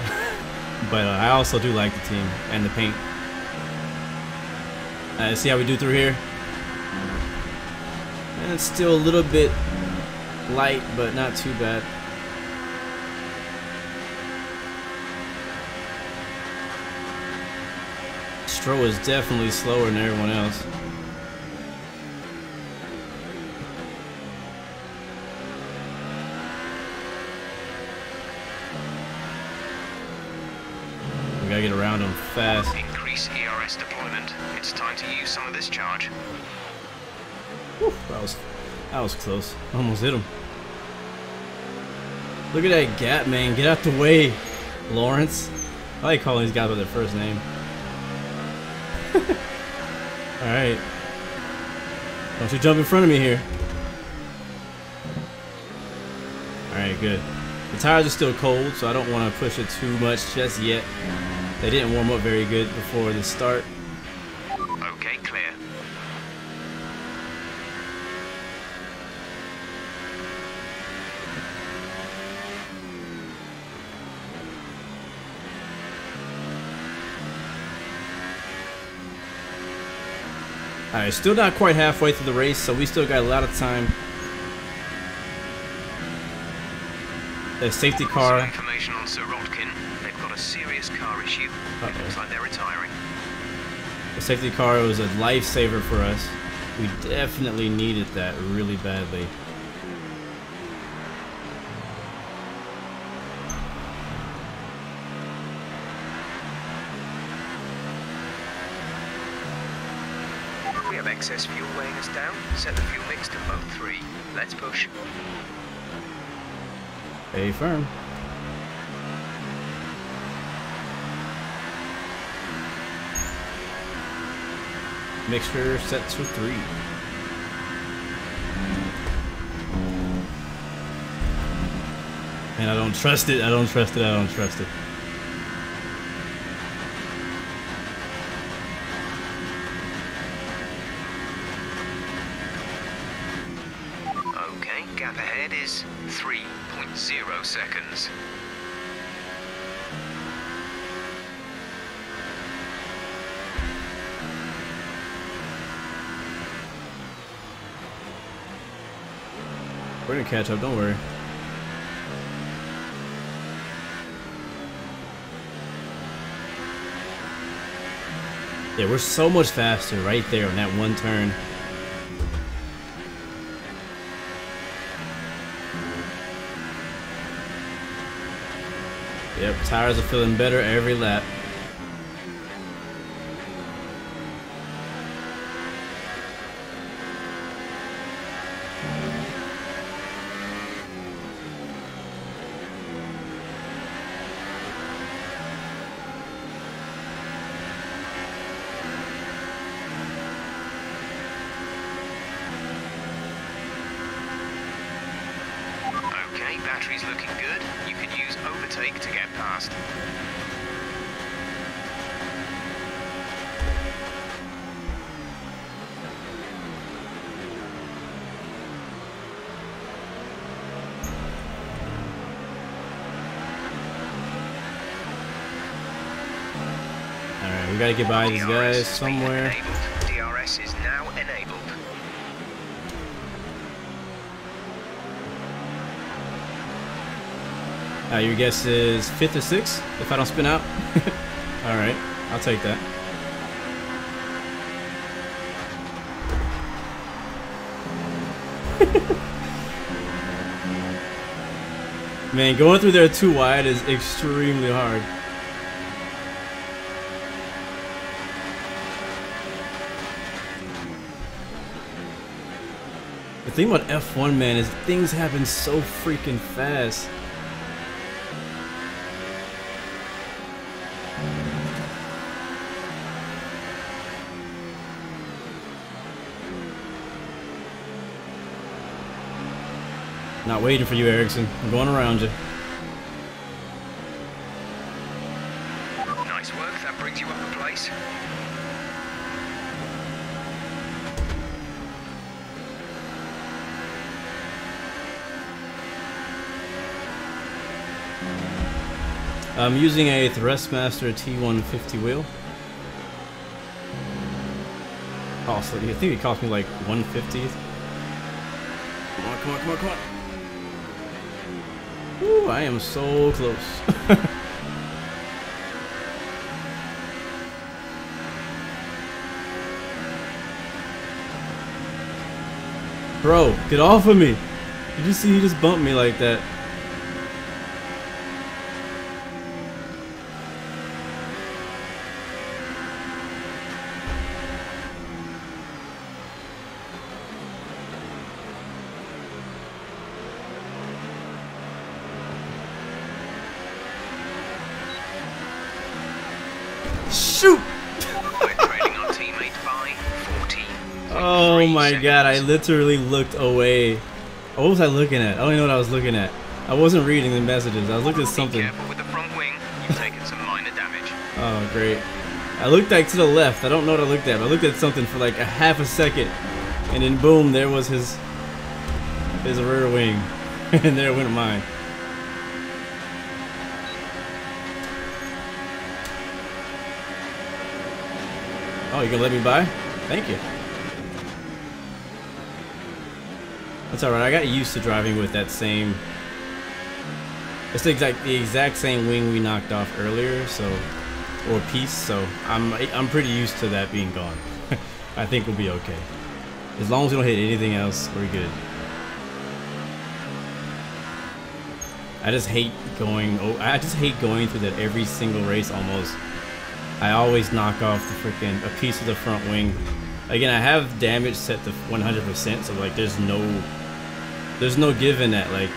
But I also do like the team and the paint. See how we do through here. And it's still a little bit light, but not too bad. Stroll is definitely slower than everyone else. We gotta get around him fast. Increase ERS deployment. It's time to use some of this charge. Whew, that was close. Almost hit him. Look at that gap, man. Get out the way, Lawrence. I like calling these guys by their first name. Alright. Don't you jump in front of me here. Alright, good. The tires are still cold, so I don't want to push it too much just yet. They didn't warm up very good before the start. Okay, clear. Alright, still not quite halfway through the race, so we still got a lot of time. The safety car. Some information on Sir Rodkin. They've got a serious car issue. It looks like they're retiring. The safety car was a lifesaver for us. We definitely needed that really badly. We have excess fuel weighing us down. Set the fuel mix to mode 3. Let's push. Stay firm. Mixture set to 3. And I don't trust it. I don't trust it. I don't trust it. Okay, gap ahead is 3.0 seconds. We're gonna catch up, don't worry. Yeah, we're so much faster right there on that one turn. Yep, tires are feeling better every lap. Battery's looking good. You can use overtake to get past. we gotta get by these guys somewhere. DRS is now enabled. Your guess is 5th or 6th if I don't spin out? Alright, I'll take that. Man, going through there too wide is extremely hard. The thing about F1, man, is things happen so freaking fast. Not waiting for you, Ericsson. I'm going around you. Nice work. That brings you up a place. I'm using a Thrustmaster T150 wheel. Also, I think it cost me like 150. Come on, come on, come on, come on. Ooh, I am so close. Bro, get off of me. Did you see he just bumped me like that? Shoot! Oh my god, I literally looked away. What was I looking at? I don't even know what I was looking at. I wasn't reading the messages. I was looking at something. Be careful with the front wing. You've taken some minor damage. Oh, great. I looked like to the left. I don't know what I looked at, but I looked at something for like a half a second. And then boom, there was his rear wing. And there went mine. Oh, you gonna let me by? Thank you. That's alright. I got used to driving with that same. It's the exact same wing we knocked off earlier, so, or piece. So I'm pretty used to that being gone. I think we'll be okay. As long as we don't hit anything else, we're good. I just hate going. I just hate going through that every single race almost. I always knock off the freaking a piece of the front wing. Again, I have damage set to 100%, so like there's no giving that. Like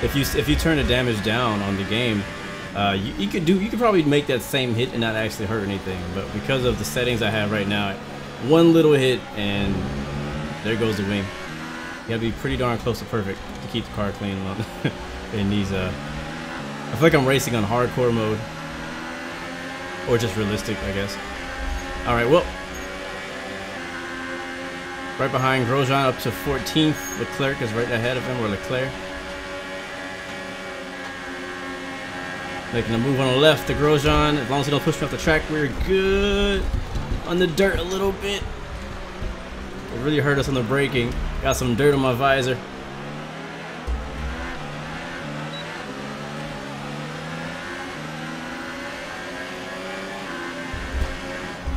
if you turn the damage down on the game, you could probably make that same hit and not actually hurt anything. But because of the settings I have right now, one little hit and there goes the wing. You gotta be pretty darn close to perfect to keep the car clean in these. I feel like I'm racing on hardcore mode. Or just realistic, I guess. Alright, well. Right behind Grosjean up to 14th. Leclerc is right ahead of him, or Leclerc. Making a move on the left to Grosjean. As long as he don't push me off the track, we're good. On the dirt a little bit. It really hurt us on the braking. Got some dirt on my visor.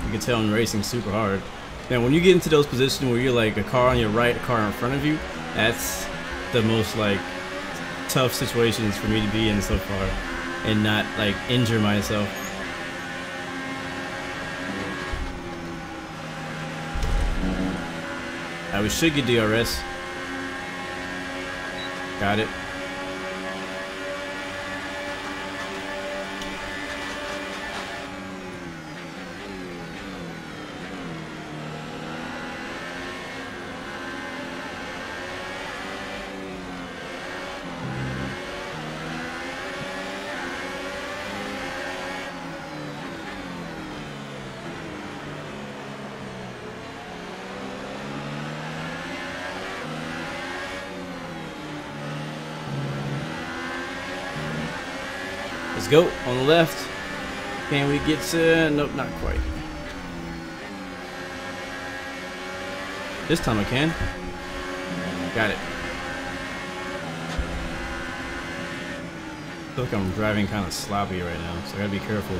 You can tell I'm racing super hard. Now when you get into those positions where you're like a car on your right, a car in front of you, that's the most like tough situations for me to be in so far and not like injure myself. We should get DRS. Got it. Let's go on the left. Can we get to... Nope, not quite. This time I can. Got it. I feel like I'm driving kind of sloppy right now, so I gotta be careful.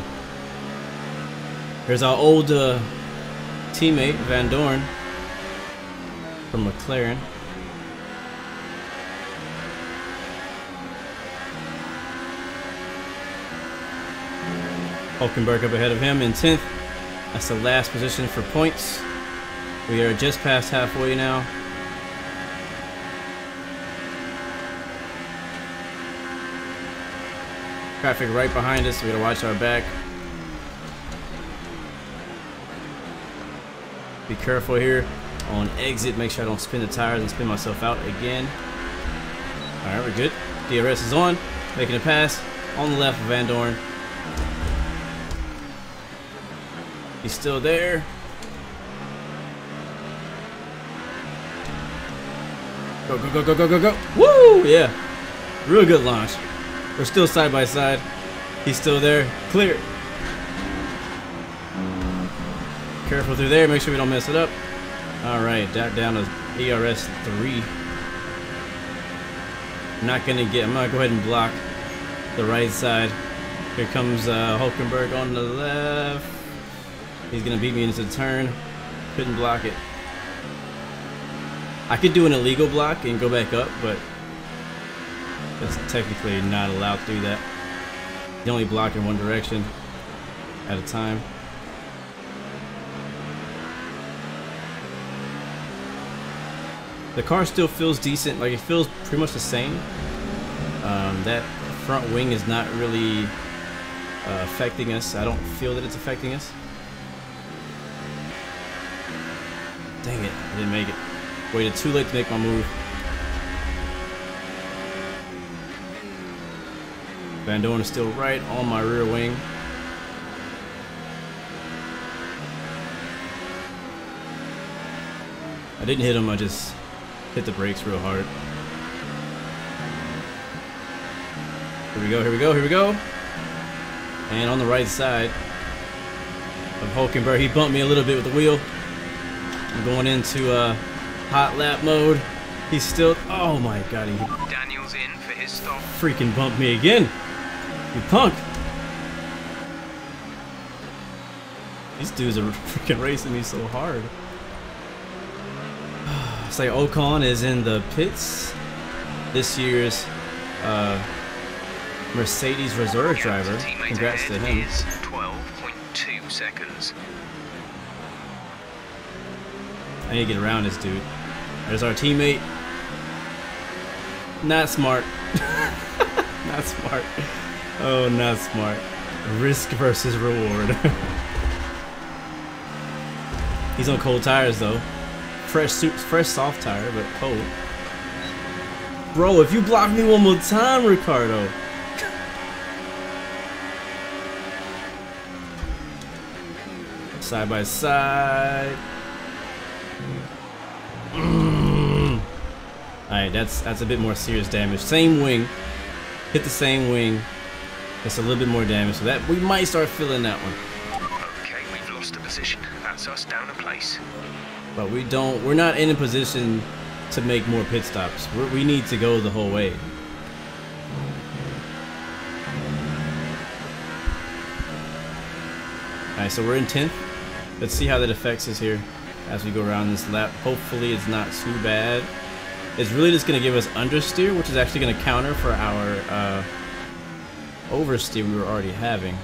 Here's our old teammate, Van Dorn, from McLaren. Hulkenberg up ahead of him in 10th. That's the last position for points. We are just past halfway now. Traffic right behind us. We gotta watch our back. Be careful here on exit. Make sure I don't spin the tires and spin myself out again. Alright, we're good. DRS is on. Making a pass on the left of Van Dorn. He's still there. Go, go, go, go, go, go, go. Woo! Yeah. Real good launch. We're still side by side. He's still there. Clear. Careful through there. Make sure we don't mess it up. Alright, down to ERS 3. I'm not going to go ahead and block the right side. Here comes Hulkenberg on the left. He's going to beat me into the turn. Couldn't block it. I could do an illegal block and go back up, but that's technically not allowed to do that. You only block in one direction at a time. The car still feels decent, like it feels pretty much the same. That front wing is not really affecting us. I don't feel that it's affecting us. Dang it, I didn't make it. Waited too late to make my move. Van Dorn is still right on my rear wing. I didn't hit him, I just hit the brakes real hard. Here we go, here we go, here we go. And on the right side of Hulkenberg, he bumped me a little bit with the wheel. I'm going into hot lap mode. He's still, oh my god, he Daniel's in for his stop. Freaking bumped me again. You punk. These dudes are freaking racing me so hard. It's like Ocon is in the pits. This year's Mercedes reserve driver. Congrats to him. 12.2 seconds. I need to get around this dude. There's our teammate. Not smart. Not smart. Oh, not smart. Risk versus reward. He's on cold tires though. Fresh soft tire, but cold. Bro, if you block me one more time, Ricardo. Side by side. Alright, that's a bit more serious damage. Same wing. Hit the same wing. It's a little bit more damage, so that we might start feeling that one. Okay, we've lost a position. That's us down a place. But we're not in a position to make more pit stops. We need to go the whole way. Alright, so we're in 10th. Let's see how that affects us here as we go around this lap. Hopefully it's not too bad. It's really just going to give us understeer, which is actually going to counter for our oversteer we were already having.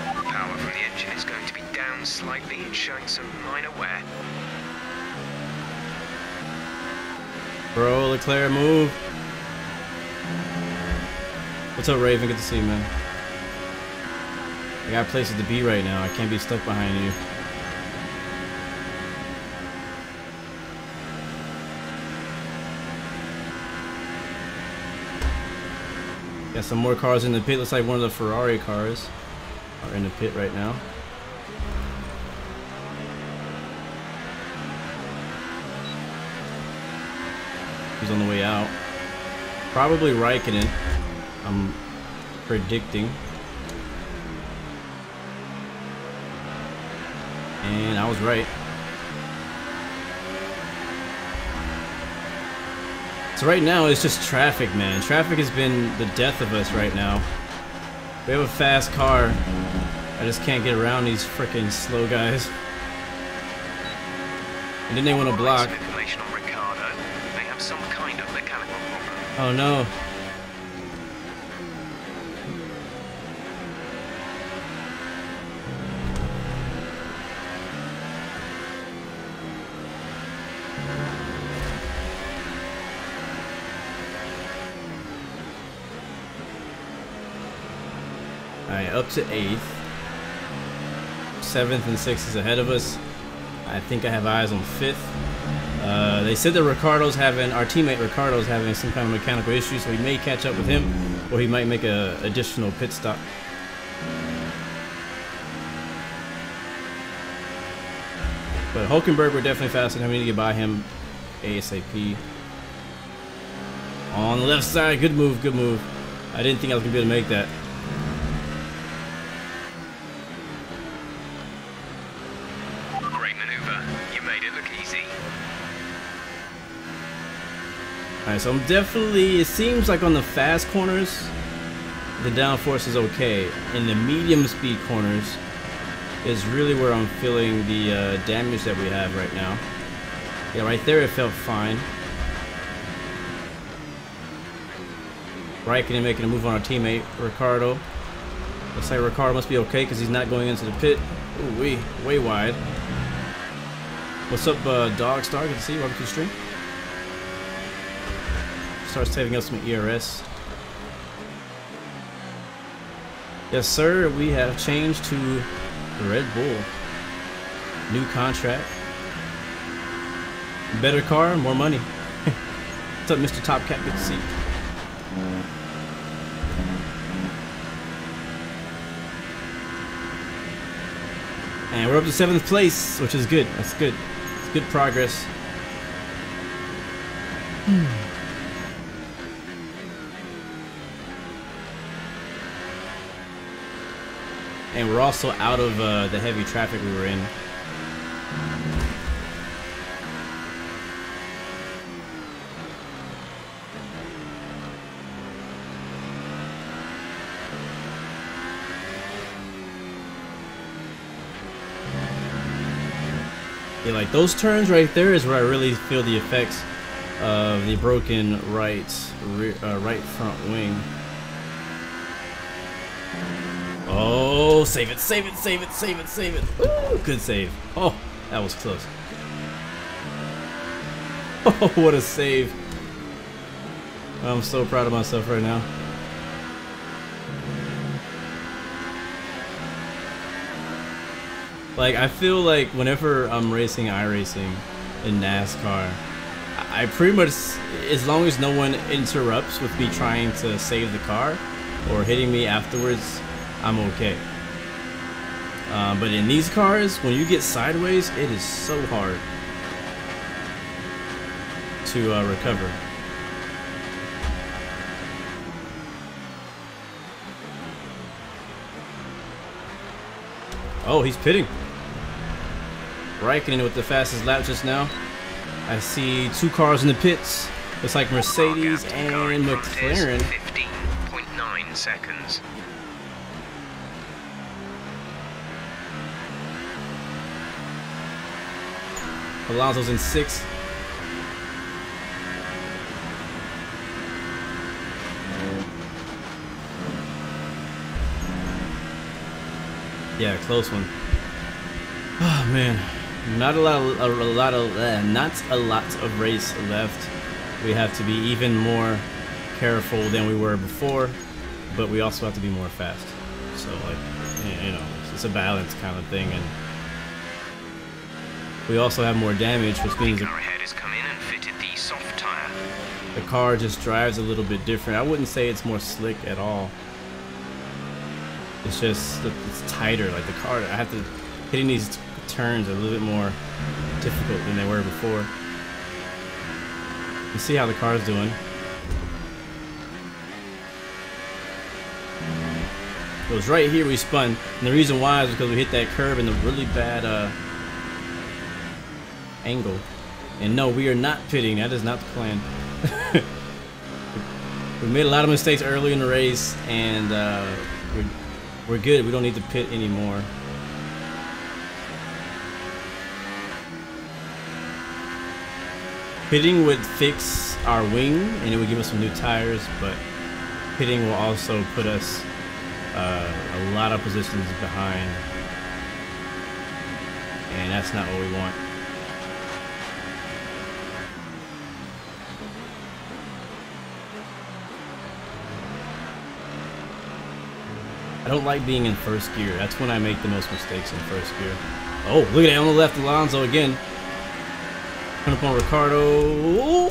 Power from the engine is going to be down slightly and showing some minor wear. Bro, Leclerc, move. What's up, Raven? Good to see you, man. I got places to be right now. I can't be stuck behind you. Got some more cars in the pit. Looks like one of the Ferrari cars are in the pit right now. He's on the way out. Probably Raikkonen, I'm predicting. And I was right. So right now it's just traffic, man. Traffic has been the death of us right now. We have a fast car. I just can't get around these freaking slow guys. And then they want to block. Information on Ricardo. They have some kind of mechanical problem. Oh no. Alright, up to 8th. 7th and 6th is ahead of us. I think I have eyes on 5th. They said that our teammate Ricardo's having some kind of mechanical issue, so he may catch up with him, or he might make an additional pit stop. But Hulkenberg, we're definitely faster than him. We need to get by him ASAP. On the left side, good move, good move. I didn't think I was going to be able to make that. Alright, so I'm definitely, it seems like on the fast corners, the downforce is okay. In the medium speed corners is really where I'm feeling the damage that we have right now. Yeah, right there it felt fine. Raikkonen making a move on our teammate, Ricardo. Looks like Ricardo must be okay because he's not going into the pit. Ooh, way wide. What's up, Dog Star? Good to see you. Welcome to the stream. Starts saving us some ERS. Yes, sir. We have changed to Red Bull. New contract. Better car, more money. What's up, Mr. Top Cat? Good to see you. And we're up to 7th place, which is good. That's good. It's good progress. And we're also out of the heavy traffic we were in. Yeah, like those turns right there is where I really feel the effects of the broken right front wing. Oh, save it, save it, save it, save it, save it. Woo, good save. Oh, that was close. Oh, what a save. I'm so proud of myself right now. Like, I feel like whenever I'm racing iRacing in NASCAR, I pretty much, as long as no one interrupts with me trying to save the car or hitting me afterwards, I'm okay. But in these cars, when you get sideways, it is so hard to recover. Oh, he's pitting. Raikkonen with the fastest lap just now. I see 2 cars in the pits. Looks like Mercedes and McLaren. 15.9 seconds. Alonso's in 6th. Yeah, close one. Oh man, not a lot of race left. We have to be even more careful than we were before, but we also have to be more fast. So like, you know, it's a balance kind of thing, and we also have more damage, which means the car just drives a little bit different. I wouldn't say it's more slick at all. It's just, it's tighter. Like the car, I have to, hitting these turns are a little bit more difficult than they were before. You see how the car's doing. It was right here we spun, and the reason why is because we hit that curve in a really bad angle. And no, we are not pitting. That is not the plan. We made a lot of mistakes early in the race, and we're good. We don't need to pit anymore. Pitting would fix our wing, and it would give us some new tires, but pitting will also put us a lot of positions behind, and that's not what we want. I don't like being in first gear. That's when I make the most mistakes in first gear. Oh, look at that on the left, Alonso again. Coming up on Ricardo.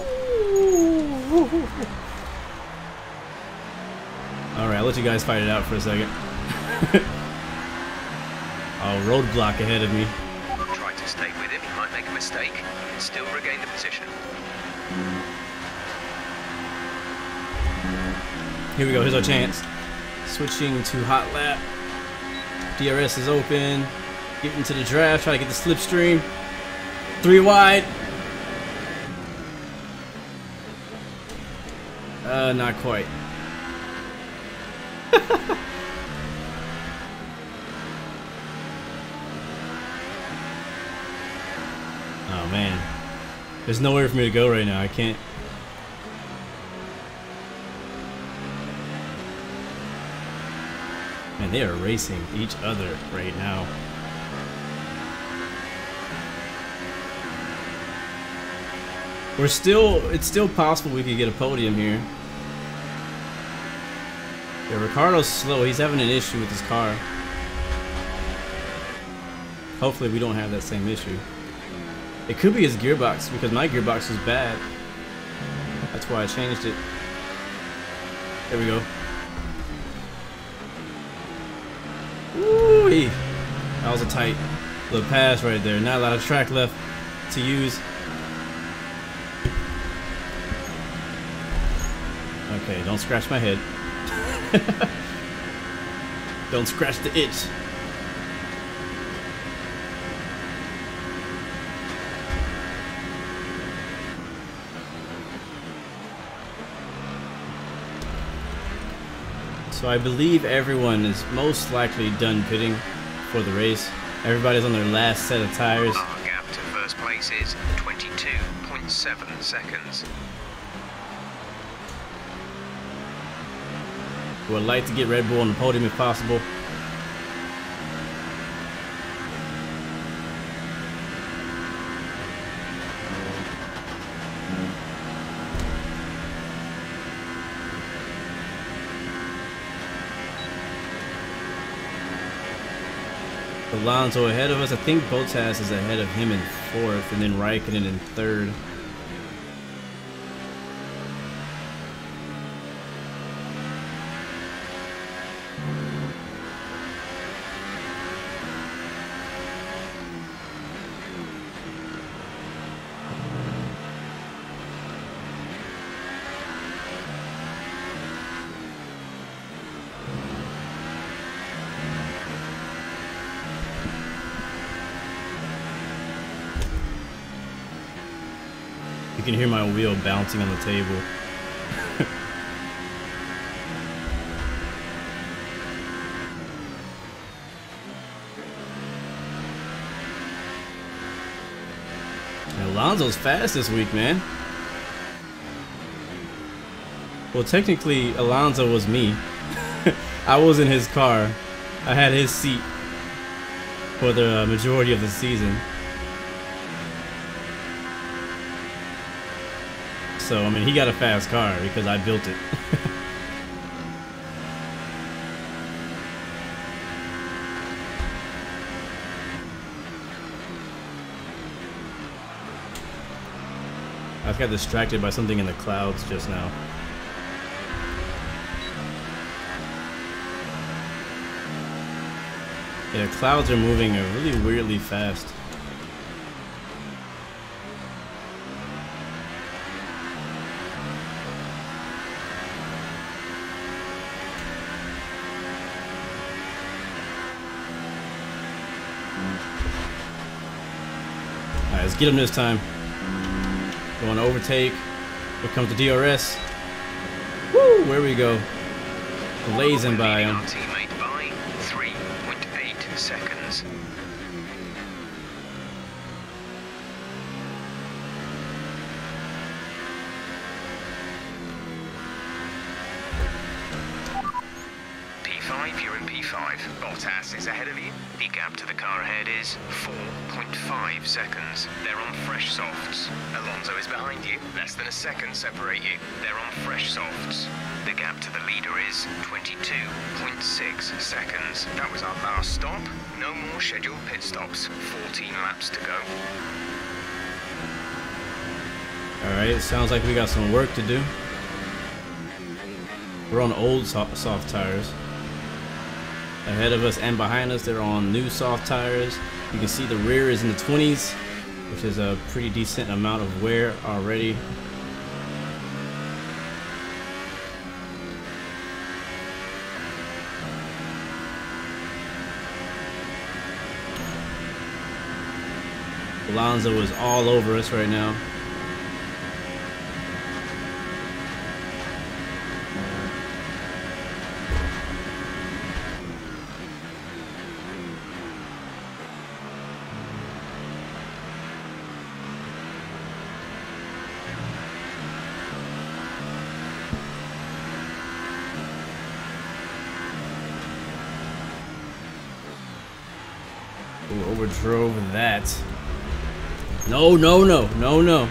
Alright, I'll let you guys fight it out for a second. Oh, roadblock ahead of me. Try to stay with him, he might make a mistake and still regain the position. Here we go, here's our chance. Switching to hot lap. DRS is open. Getting to the draft, try to get the slipstream. 3 wide. Not quite. Oh man. There's nowhere for me to go right now. I can't. Man, they are racing each other right now. It's still possible we could get a podium here. Yeah, Ricardo's slow. He's having an issue with his car. Hopefully we don't have that same issue. It could be his gearbox, because my gearbox is bad. That's why I changed it. There we go. Woo-wee. That was a tight little pass right there. Not a lot of track left to use. Okay, don't scratch my head. Don't scratch the itch. So I believe everyone is most likely done pitting for the race. Everybody's on their last set of tires. Our gap to first place is 22.7 seconds. Would like to get Red Bull on the podium if possible. Alonso ahead of us. I think Bottas is ahead of him in 4th, and then Raikkonen in 3rd. You can hear my wheel bouncing on the table. And Alonso's fast this week, man. Well, technically, Alonso was me. I was in his car. I had his seat for the majority of the season. So, I mean, he got a fast car because I built it. I got distracted by something in the clouds just now. Yeah, the clouds are moving really weirdly fast. let's get him this time. Going to overtake. Here comes the DRS. Woo! Where we go? Blazing by him. Our teammate by 3.8 seconds. P5, you're in P5. Bottas is ahead of you. The gap to the car ahead is 4.5 seconds. They're on fresh softs. Alonso is behind you. Less than a second separate you. They're on fresh softs. The gap to the leader is 22.6 seconds. That was our last stop. No more scheduled pit stops. 14 laps to go. Alright, it sounds like we got some work to do. We're on old soft tires. Ahead of us and behind us, they're on new soft tires. You can see the rear is in the 20s, which is a pretty decent amount of wear already. Alonso is all over us right now. Ooh, overdrove that. No, no, no, no, no.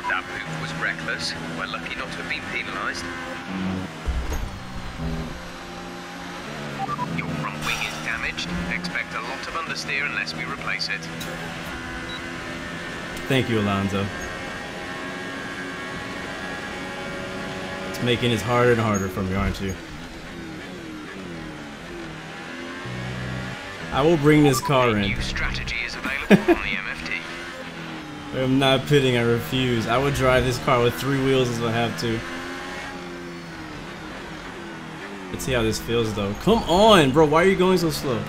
That move was reckless. We're lucky not to have been penalised. Your front wing is damaged. Expect a lot of understeer unless we replace it. Thank you, Alonso. It's making it harder and harder for me, aren't you? I will bring this car in. New strategy is available on the MFT. I'm not pitting, I refuse. I would drive this car with 3 wheels if I have to. Let's see how this feels though. Come on, bro, why are you going so slow?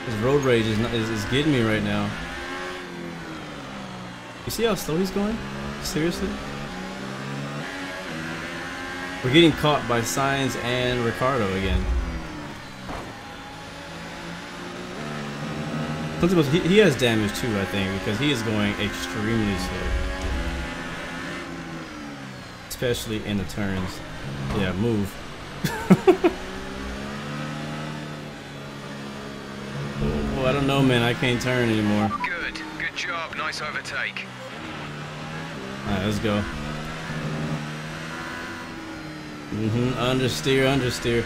This road rage is getting me right now. You see how slow he's going? Seriously? We're getting caught by Sainz and Ricciardo again. He has damage too, I think, because he is going extremely slow. Especially in the turns. Yeah, move. Oh, I don't know, man. I can't turn anymore. Good job. Nice overtake. Alright, let's go. Understeer.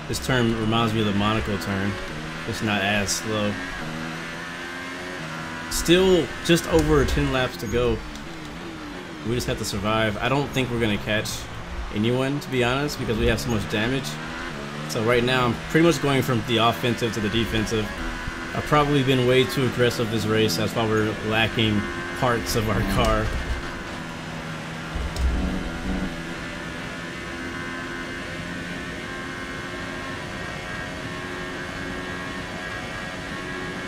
This turn reminds me of the Monaco turn. It's not as slow. Still just over 10 laps to go. We just have to survive. I don't think we're gonna catch anyone, to be honest, because we have so much damage. So right now I'm pretty much going from the offensive to the defensive. I've probably been way too aggressive this race. That's why we're lacking parts of our car.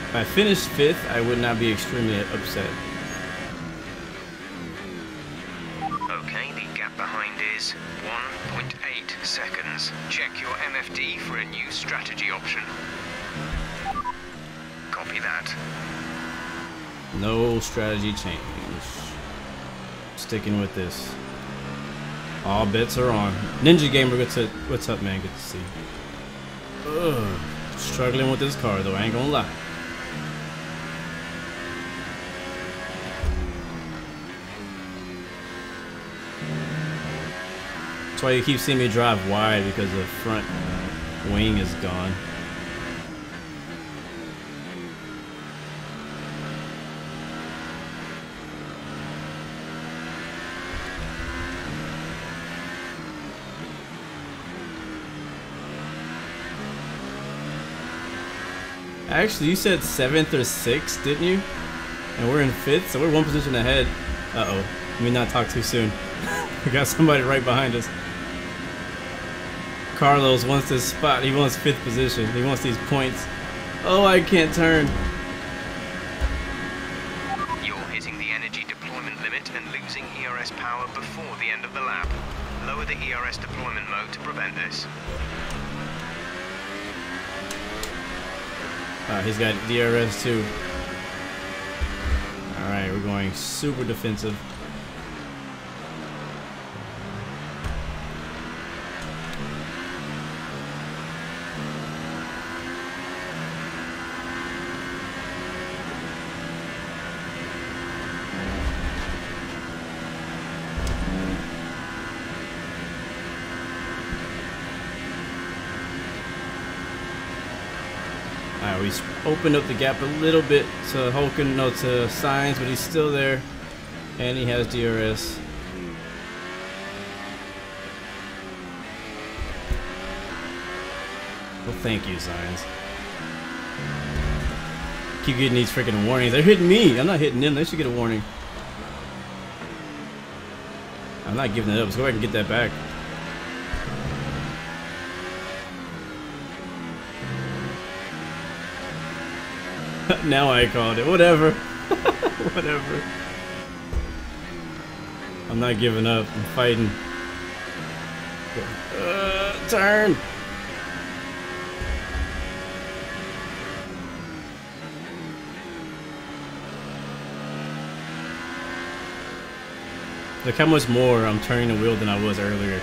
If I finished 5th, I would not be extremely upset. Okay, the gap behind is 1.8 seconds. Check your MFD for a new strategy option. Copy that. No strategy change. Sticking with this. All bets are on. Ninja Gamer, what's up, man? Good to see you. Ugh. Struggling with this car, though. I ain't gonna lie. That's why you keep seeing me drive wide, because the front wing is gone. Actually, you said 7th or 6th, didn't you? And we're in 5th, so we're one position ahead. Uh-oh. Let me not talk too soon. We got somebody right behind us. Carlos wants this spot. He wants 5th position. He wants these points. Oh, I can't turn. You're hitting the energy deployment limit and losing ERS power before the end of the lap. Lower the ERS deployment mode to prevent this. He's got DRS too. Alright, we're going super defensive. We opened up the gap a little bit to Hulken, no, to Signs, but he's still there, and he has DRS. Well, thank you, Signs. Keep getting these freaking warnings. They're hitting me. I'm not hitting them. They should get a warning. I'm not giving it up. Let's go back and get that back. Now I called it. Whatever. Whatever. I'm not giving up. I'm fighting. Turn. Look how much more I'm turning the wheel than I was earlier.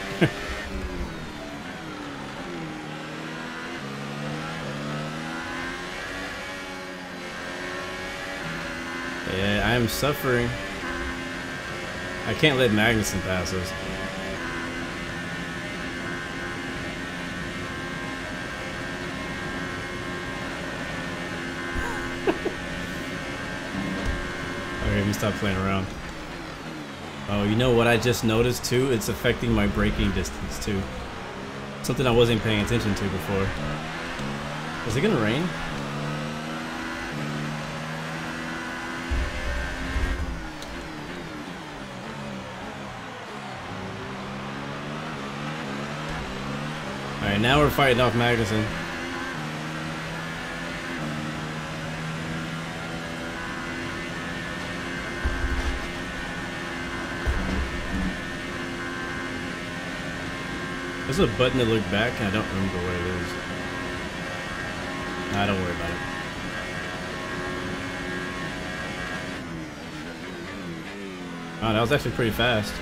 Yeah, I am suffering. I can't let Magnussen pass us. Okay, let me stop playing around. Oh, you know what I just noticed too? It's affecting my braking distance too. Something I wasn't paying attention to before. Is it gonna rain? Alright, now we're fighting off Magnussen. There's a button to look back, and I don't remember what it is. Nah, don't worry about it. Oh, that was actually pretty fast.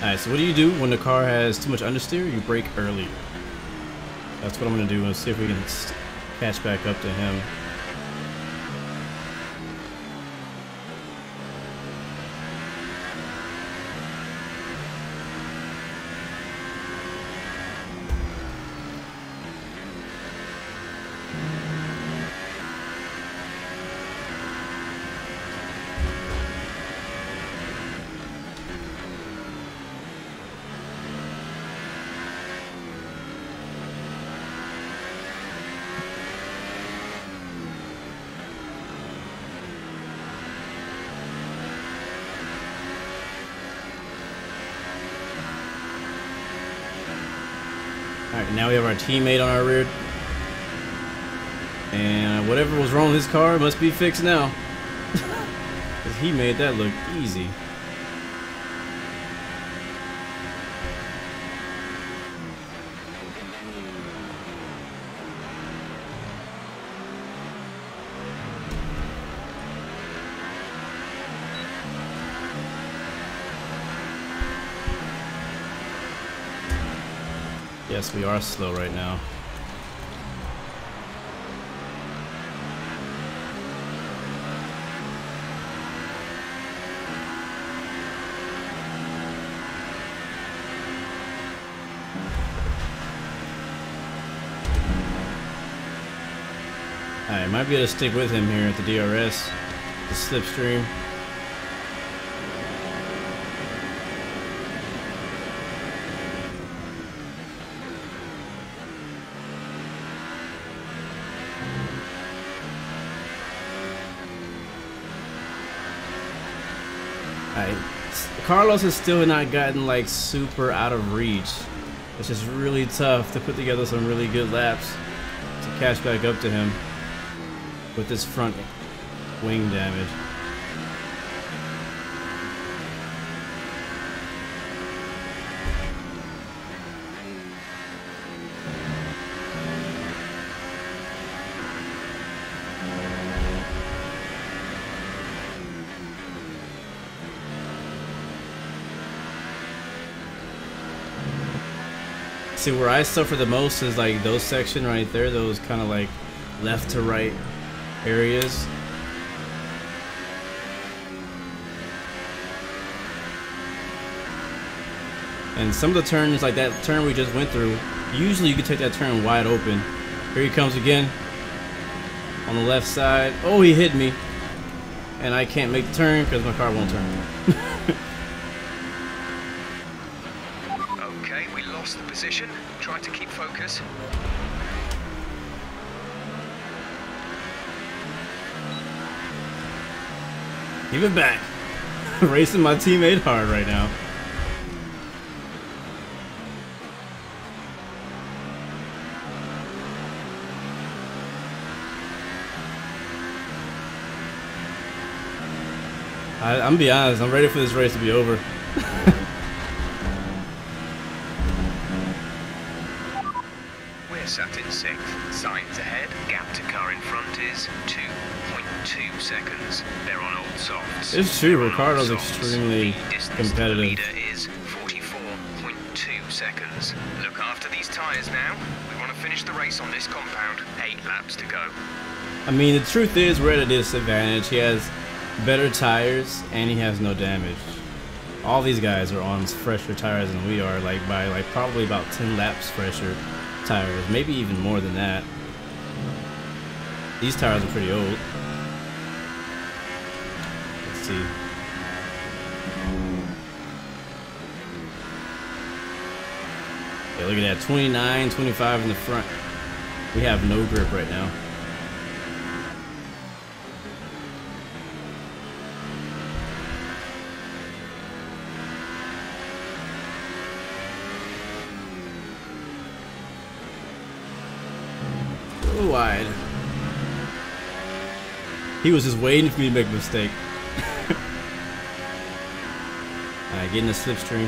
Alright, so what do you do when the car has too much understeer? You brake early. That's what I'm going to do. Let's see if we can catch back up to him. Alright, now we have our teammate on our rear. And whatever was wrong with his car must be fixed now. Because he made that look easy. Yes, we are slow right now. I might be able to stick with him here at the DRS, the slipstream. Alright, Carlos has still not gotten like super out of reach. It's just really tough to put together some really good laps to catch back up to him with this front wing damage. See, where I suffer the most is like those section right there, those kind of like left to right areas. And some of the turns, like that turn we just went through, usually you can take that turn wide open. Here he comes again on the left side. Oh, he hit me. And I can't make the turn because my car won't turn. Okay, we lost the position. Try to keep focus. Give it back. Racing my teammate hard right now. I'm gonna be honest, I'm ready for this race to be over. We're sat in 6th. Signs ahead. Gap to car in front is 2.2 seconds. They're on old softs. It's true, Ricardo's extremely competitive. The leader is 44.2 seconds. Look after these tyres now. We want to finish the race on this compound. 8 laps to go. I mean, the truth is we're at a disadvantage. He has better tires and he has no damage. All these guys are on fresher tires than we are, like by like probably about 10 laps fresher tires, maybe even more than that. These tires are pretty old. Let's see. Yeah, look at that, 29, 25 in the front. We have no grip right now. Wide. He was just waiting for me to make a mistake. Alright, getting the slipstream.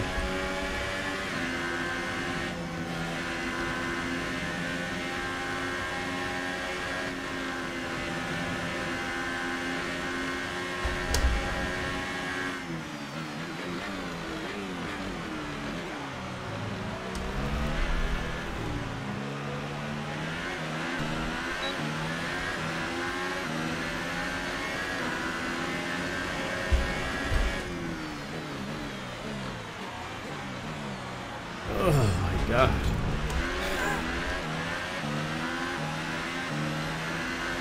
Oh my god.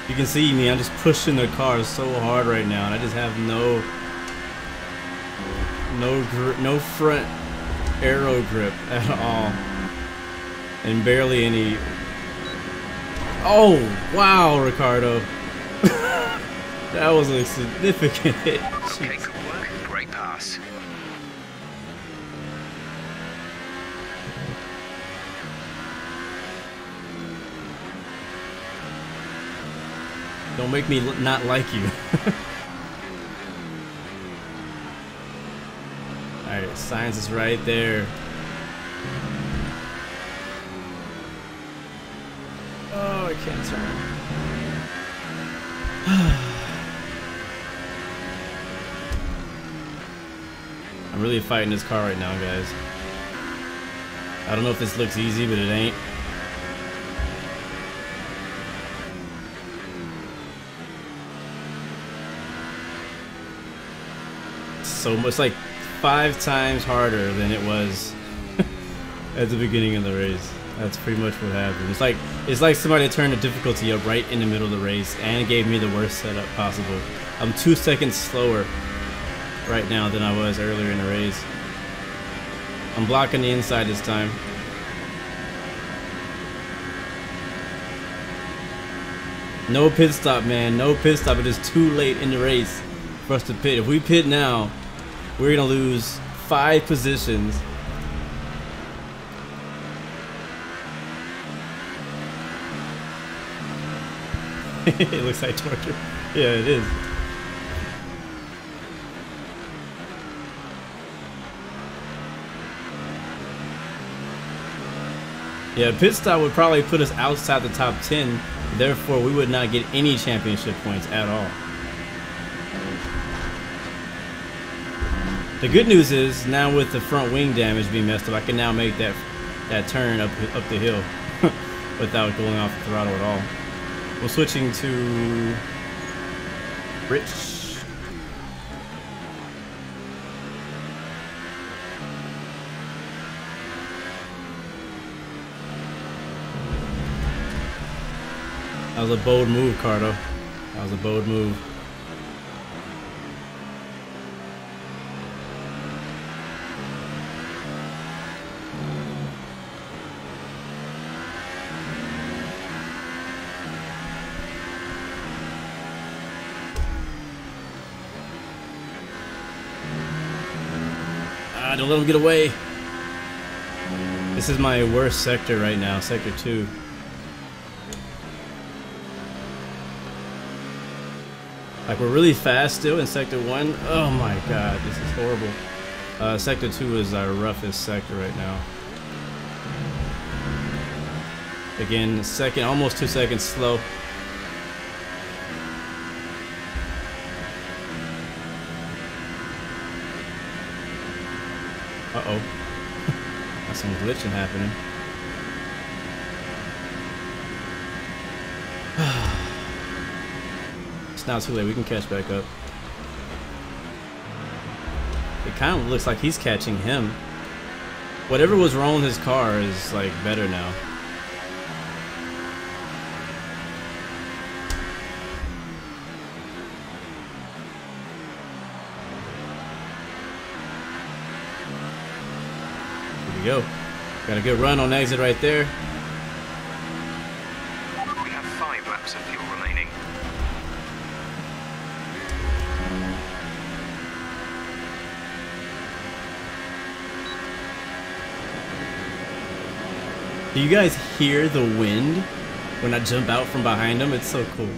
You can see me, I'm just pushing the car so hard right now, and I just have no front aero grip at all. And barely any. Oh, wow, Ricardo. That was a significant hit. Okay, good work. Great pass. Don't make me not like you. Alright, science is right there. Oh, I can't turn. I'm really fighting this car right now, guys. I don't know if this looks easy, but it ain't. So much, like 5 times harder than it was at the beginning of the race. That's pretty much what happened. It's like somebody turned the difficulty up right in the middle of the race and gave me the worst setup possible. I'm 2 seconds slower right now than I was earlier in the race. I'm blocking the inside this time. No pit stop, man. No pit stop. It is too late in the race for us to pit. If we pit now, We're gonna lose 5 positions. It looks like torture. Yeah, it is. Yeah, pit stop would probably put us outside the top 10. Therefore, we would not get any championship points at all. The good news is, now with the front wing damage being messed up, I can now make that turn up the hill without going off the throttle at all. We're switching to Rich. That was a bold move, Cardo. That was a bold move. Don't let him get away. This is my worst sector right now, sector 2. Like, we're really fast still in sector 1. Oh my god, this is horrible. Sector 2 is our roughest sector right now. Again, second, almost 2 seconds slow. Uh-oh. Got some glitching happening. It's not too late. We can catch back up. It kind of looks like he's catching him. Whatever was wrong with his car is, like, better now. Go. Got a good run on exit right there. We have 5 laps of fuel remaining. Do you guys hear the wind when I jump out from behind them? It's so cool.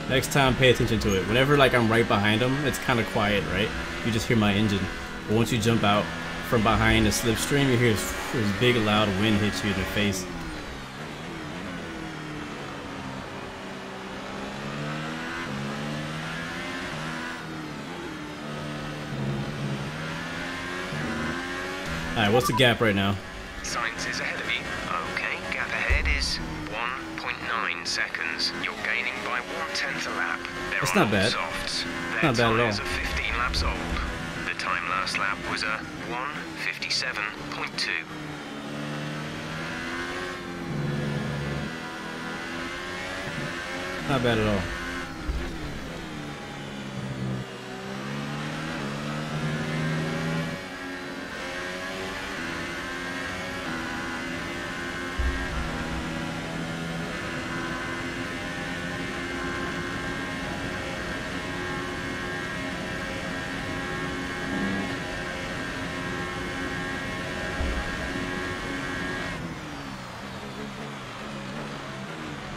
Next time, pay attention to it. Whenever, like, I'm right behind them, it's kind of quiet, right? You just hear my engine. But once you jump out from behind the slipstream, you hear this big loud wind hit you in the face. Alright, what's the gap right now? Science is ahead of you. Okay, gap ahead is 1.9 seconds. You're gaining by 1/10 a lap. That's not bad. Softs. Not bad at all. Are 15 laps old. The time last lap was a 1:57.2. Not bad at all.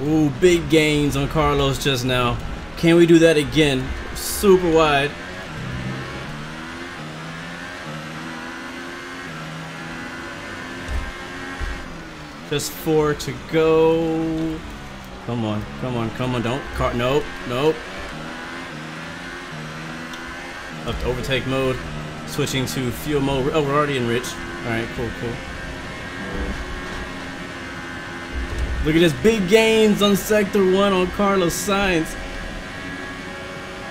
Ooh, big gains on Carlos just now. Can we do that again? Super wide. Just 4 to go. Come on, come on, come on. Don't car. Nope, nope. Up to overtake mode. Switching to fuel mode. Oh, we're already in rich. Alright, cool, cool. Look at this, big gains on sector 1 on Carlos Sainz.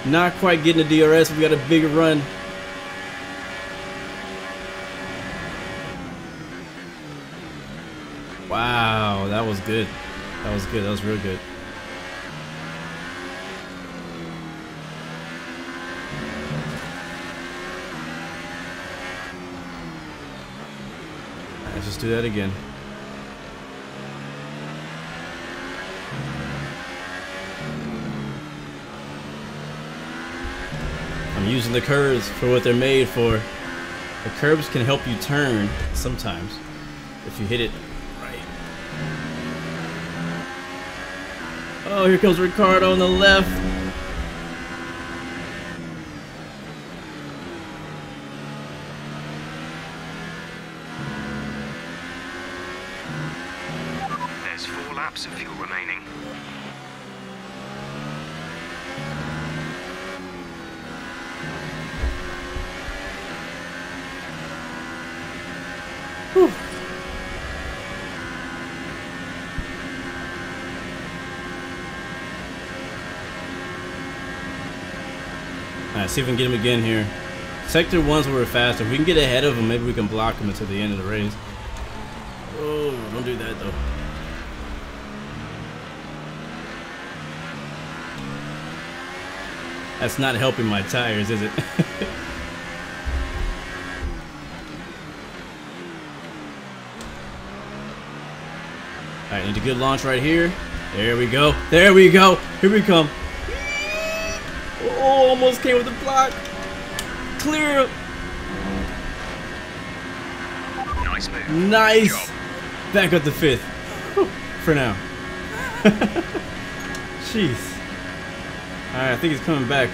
Not quite getting the DRS, we got a bigger run. Wow, that was good. That was good, that was real good. Let's just do that again. I'm using the curves for what they're made for. The curves can help you turn sometimes if you hit it right. Oh, here comes Ricardo on the left. There's 4 laps of fuel remaining. Whew. Alright, see if we can get him again here. Sector 1's where we're faster. If we can get ahead of him, maybe we can block him until the end of the race. Oh, don't do that though. That's not helping my tires, is it? Alright, need a good launch right here. There we go. There we go. Here we come. Oh, almost came with the block. Clear. Nice move. Nice. Back up to 5th. For now. Jeez. Alright, I think he's coming back.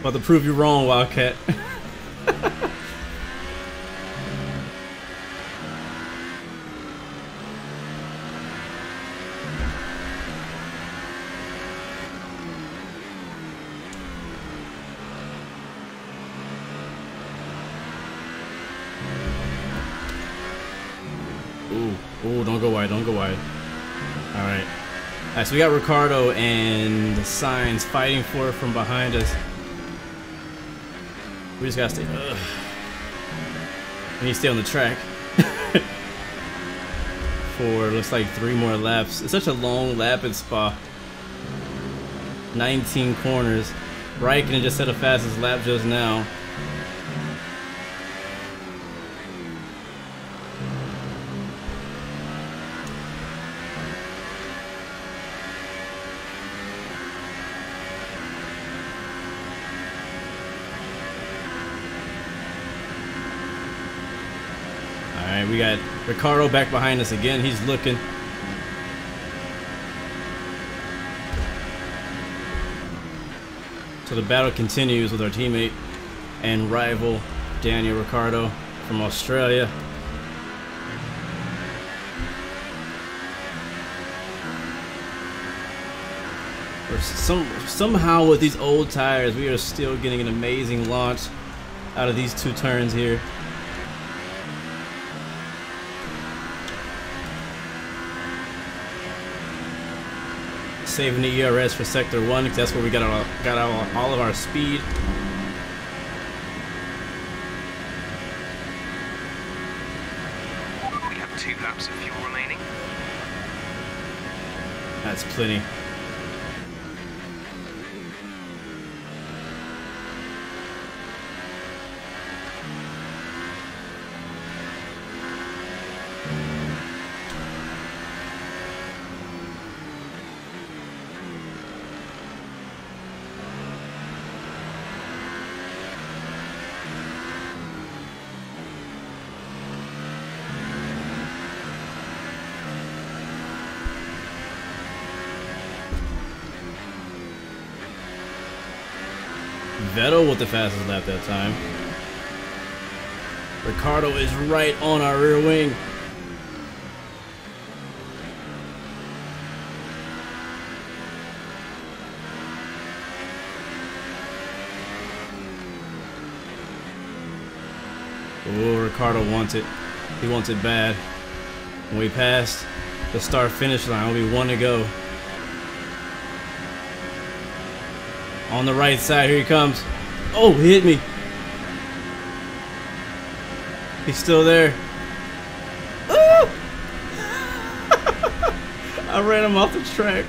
About to prove you wrong, Wildcat. Ooh, don't go wide, don't go wide. Alright. Alright, so we got Ricardo and the signs fighting for it from behind us. We just gotta stay. Ugh. We need to stay on the track. For looks like 3 more laps. It's such a long lap in Spa. 19 corners. Raikkonen just set a fastest lap just now. Alright, we got Ricardo back behind us again. He's looking. So the battle continues with our teammate and rival Daniel Ricciardo from Australia. Somehow with these old tires, we are still getting an amazing launch out of these 2 turns here. Saving the ERS for Sector 1 because that's where we got all of our speed. We have 2 laps of fuel remaining. That's plenty. Vettel with the fastest lap that time. Ricardo is right on our rear wing. Oh, Ricardo wants it. He wants it bad. When we passed the start finish line, only 1 to go. On the right side, here he comes. Oh, he hit me. He's still there. Ah! I ran him off the track.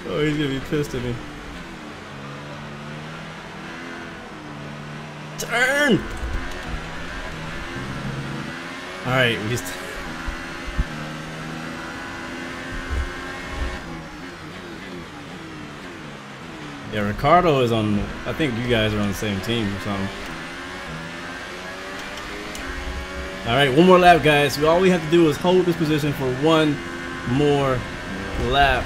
Oh, he's gonna be pissed at me. Turn! Alright, we just... Yeah, Ricardo is on, I think you guys are on the same team or something. Alright, one more lap, guys. All we have to do is hold this position for one more lap.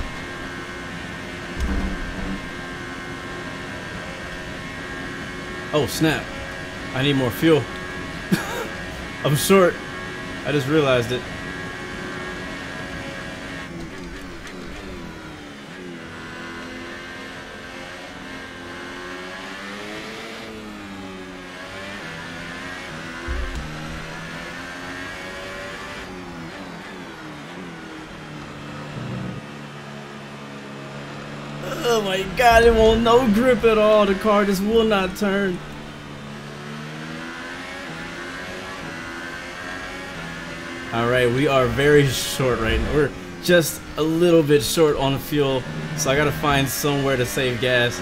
Oh, snap. I need more fuel. I'm short. I just realized it. Oh my god, it won't no grip at all. The car just will not turn. Alright, we are very short right now. We're just a little bit short on fuel, so I gotta find somewhere to save gas.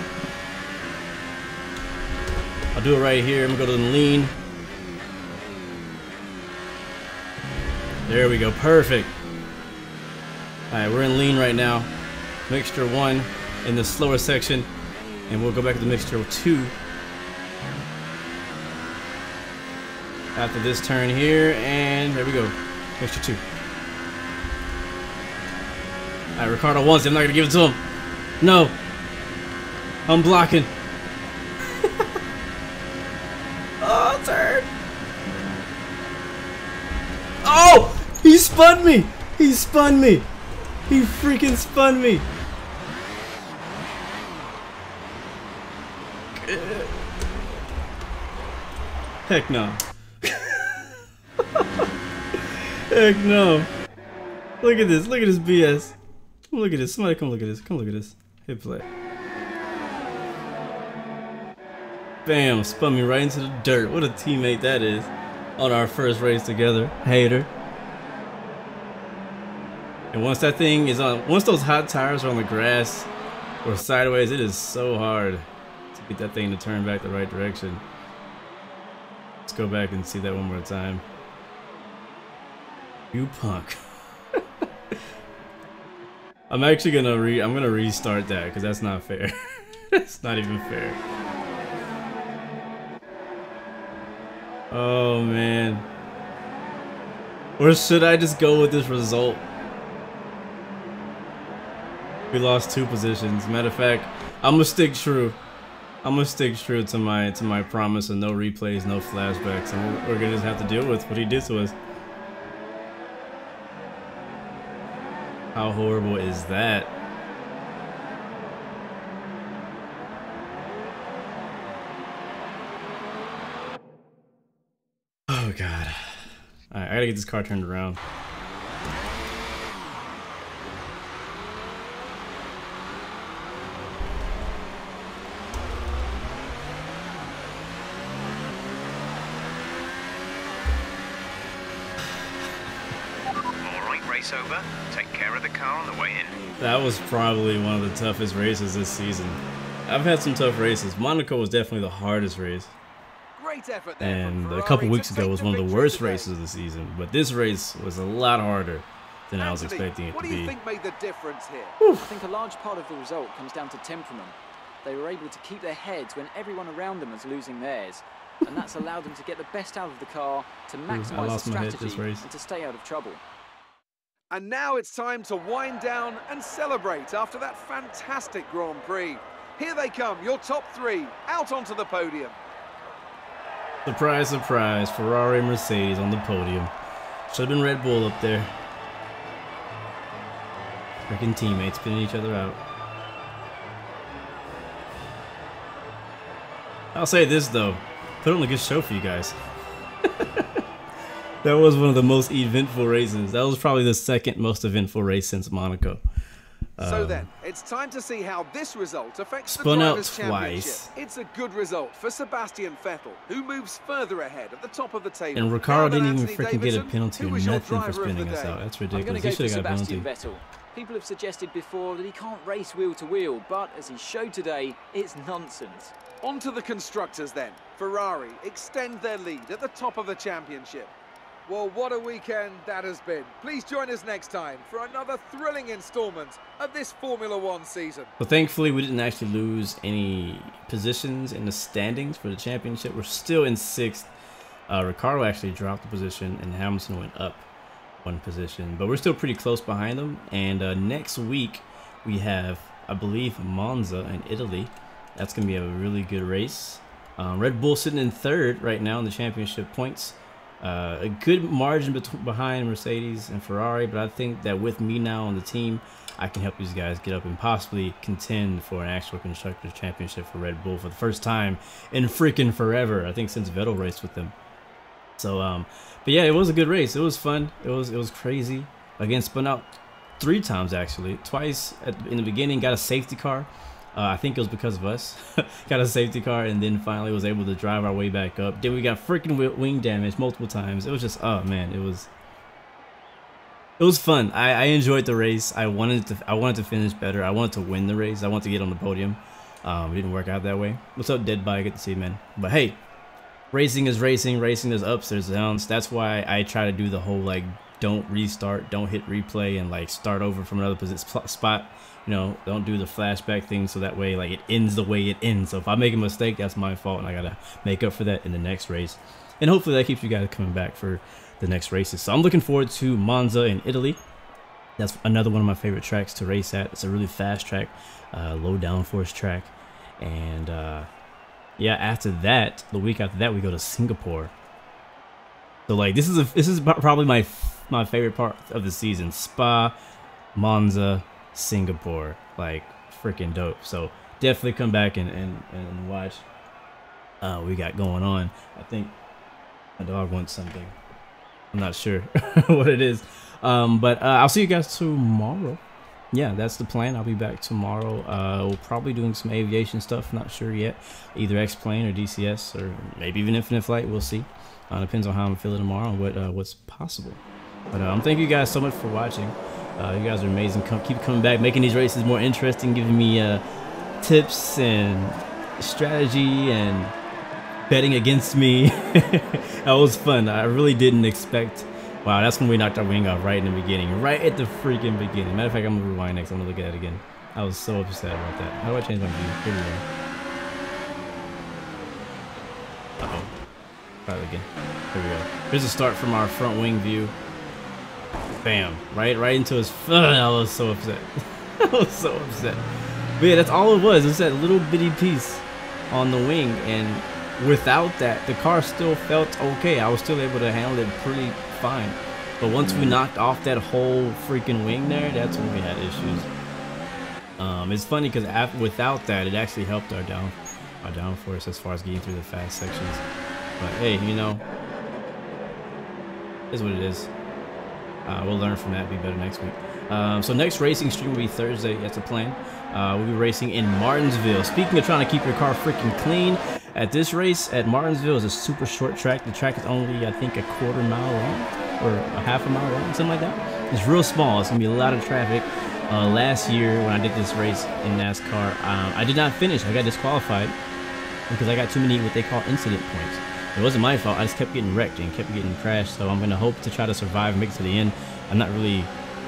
I'll do it right here. I'm gonna go to the lean. There we go, perfect. Alright, we're in lean right now. Mixture 1 in the slower section, and we'll go back to the mixture 2 after this turn here, and there we go. Mixture 2. Alright, Ricardo wants it. I'm not gonna give it to him. No. I'm blocking. Oh, turn. Oh! He spun me! He spun me! He freaking spun me! Heck no. Heck no. Look at this. Look at this BS. Look at this. Somebody come look at this. Come look at this. Hit play. Bam. Spun me right into the dirt. What a teammate that is. On our first race together. Hater. And once that thing is on, once those hot tires are on the grass or sideways, it is so hard to get that thing to turn back the right direction. Let's go back and see that one more time. You punk. I'm actually gonna restart that because that's not fair. It's not even fair. Oh man. Or should I just go with this result? We lost 2 positions. Matter of fact, I'm gonna stick true. I'm gonna stick true to my promise of no replays, no flashbacks, and we're gonna just have to deal with what he did to us. How horrible is that? Oh god. Alright, I gotta get this car turned around. Over. Take care of the car on the way in. That was probably one of the toughest races this season. I've had some tough races. Monaco was definitely the hardest race. Great effort there, and a couple weeks ago was one of the worst races of the season. But this race was a lot harder than I was expecting it to be. What do you think made the difference here? I think a large part of the result comes down to temperament. They were able to keep their heads when everyone around them was losing theirs. And that's allowed them to get the best out of the car, to maximise the strategy, and to stay out of trouble. And now it's time to wind down and celebrate after that fantastic Grand Prix. Here they come, your top 3, out onto the podium. Surprise, surprise, Ferrari and Mercedes on the podium. Should have been Red Bull up there. Freaking teammates spinning each other out. I'll say this though, put on a good show for you guys. That was one of the most eventful races. That was probably the second most eventful race since Monaco. So then, it's time to see how this result affects the spun out Drivers' Championship. twice. It's a good result for Sebastian Vettel, who moves further ahead at the top of the table. And Ricardo Now didn't even Anthony freaking get a Davidson, penalty who or was your nothing for driver of spinning the us day? out. That's I'm going ridiculous. to He go for should have got a Sebastian penalty. Vettel. People have suggested before that he can't race wheel to wheel, but as he showed today, it's nonsense. On to the constructors then. Ferrari extend their lead at the top of the championship. Well, what a weekend that has been. Please join us next time for another thrilling installment of this Formula One season. So thankfully, we didn't actually lose any positions in the standings for the championship. We're still in 6th. Ricardo actually dropped the position, and Hamilton went up 1 position. But we're still pretty close behind them. And next week, we have, I believe, Monza in Italy. That's going to be a really good race. Red Bull sitting in 3rd right now in the championship points. A good margin behind Mercedes and Ferrari, but I think that with me now on the team, I can help these guys get up and possibly contend for an actual Constructors Championship for Red Bull for the first time in freaking forever. I think since Vettel raced with them. So, but yeah, it was a good race. It was fun. It was crazy. Again, spun out 3 times actually. Twice in the beginning, got a safety car. I think it was because of us. Got a safety car, and then finally was able to drive our way back up. Then we got freaking wing damage multiple times. It was just, oh man, it was fun. I enjoyed the race. I wanted to finish better. I wanted to win the race. I wanted to get on the podium. It didn't work out that way. What's up, Dead By? Good to see you, man. But hey, racing is racing. Racing is ups, there's downs. That's why I try to do the whole like don't restart, don't hit replay, and like start over from another spot. You know, don't do the flashback thing, so that way like it ends the way it ends. So if I make a mistake, that's my fault, and I gotta make up for that in the next race. And hopefully that keeps you guys coming back for the next races. So I'm looking forward to Monza in Italy. That's another one of my favorite tracks to race at. It's a really fast track, low downforce track. And yeah, after that, the week after that, we go to Singapore. So like this is probably my favorite part of the season. Spa, Monza, Singapore, like freaking dope. So definitely come back and watch we got going on. I think my dog wants something. I'm not sure what it is, but I'll see you guys tomorrow. Yeah, that's the plan. I'll be back tomorrow. We'll probably doing some aviation stuff, not sure yet, either X-Plane or DCS or maybe even Infinite Flight. We'll see. Depends on how I'm feeling tomorrow and what's possible. But thank you guys so much for watching. You guys are amazing. Keep coming back, making these races more interesting, giving me tips and strategy and betting against me. That was fun. I really didn't expect. Wow, that's when we knocked our wing off right in the beginning, right at the freaking beginning. Matter of fact, I'm gonna rewind next. I'm gonna look at it again. I was so upset about that. How do I change my view? Here we go. Uh-oh. Try it again. Here we go. Here's a start from our front wing view. Bam, right into his. I was so upset. I was so upset. But yeah, that's all it was. It was that little bitty piece on the wing, and without that, the car still felt okay. I was still able to handle it pretty fine. But once we knocked off that whole freaking wing there, that's when we had issues. It's funny because without that, it actually helped our downforce as far as getting through the fast sections. But hey, you know, it's what it is. We'll learn from that, be better next week. So next racing stream will be Thursday. That's the plan. We'll be racing in Martinsville. Speaking of trying to keep your car freaking clean, at this race at Martinsville is a super short track. The track is only, I think, a quarter mile long or a half a mile long, something like that. It's real small. It's gonna be a lot of traffic. Last year when I did this race in NASCAR, I did not finish. I got disqualified because I got too many what they call incident points. It wasn't my fault. I just kept getting wrecked and kept getting crashed. So I'm gonna hope to try to survive and make it to the end. I'm not really.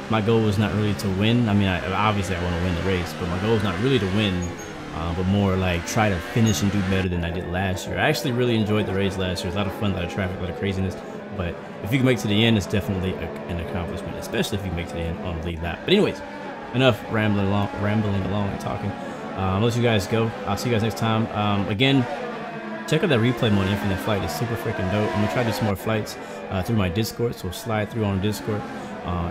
My goal was not really to win. I mean, obviously I want to win the race, but my goal is not really to win, but more like try to finish and do better than I did last year. I actually really enjoyed the race last year. It was a lot of fun, a lot of traffic, a lot of craziness. But if you can make it to the end, it's definitely an accomplishment, especially if you can make it to the end on the lead lap. But anyways, enough rambling along and talking. I'll let you guys go. I'll see you guys next time. Again, check out that replay mode, Infinite Flight. It's super freaking dope. I'm gonna try to do some more flights through my Discord, so slide through on Discord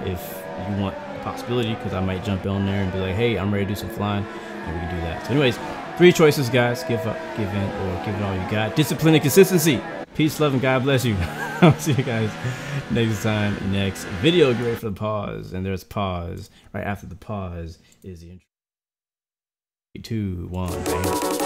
if you want the possibility, because I might jump on there and be like, hey, I'm ready to do some flying, and we can do that. So anyways, 3 choices, guys. Give up, give in, or give it all you got. Discipline and consistency. Peace, love, and God bless you. I'll see you guys next time, next video. Get ready for the pause, and there's pause. Right after the pause is the intro. 3, 2, 1, bam.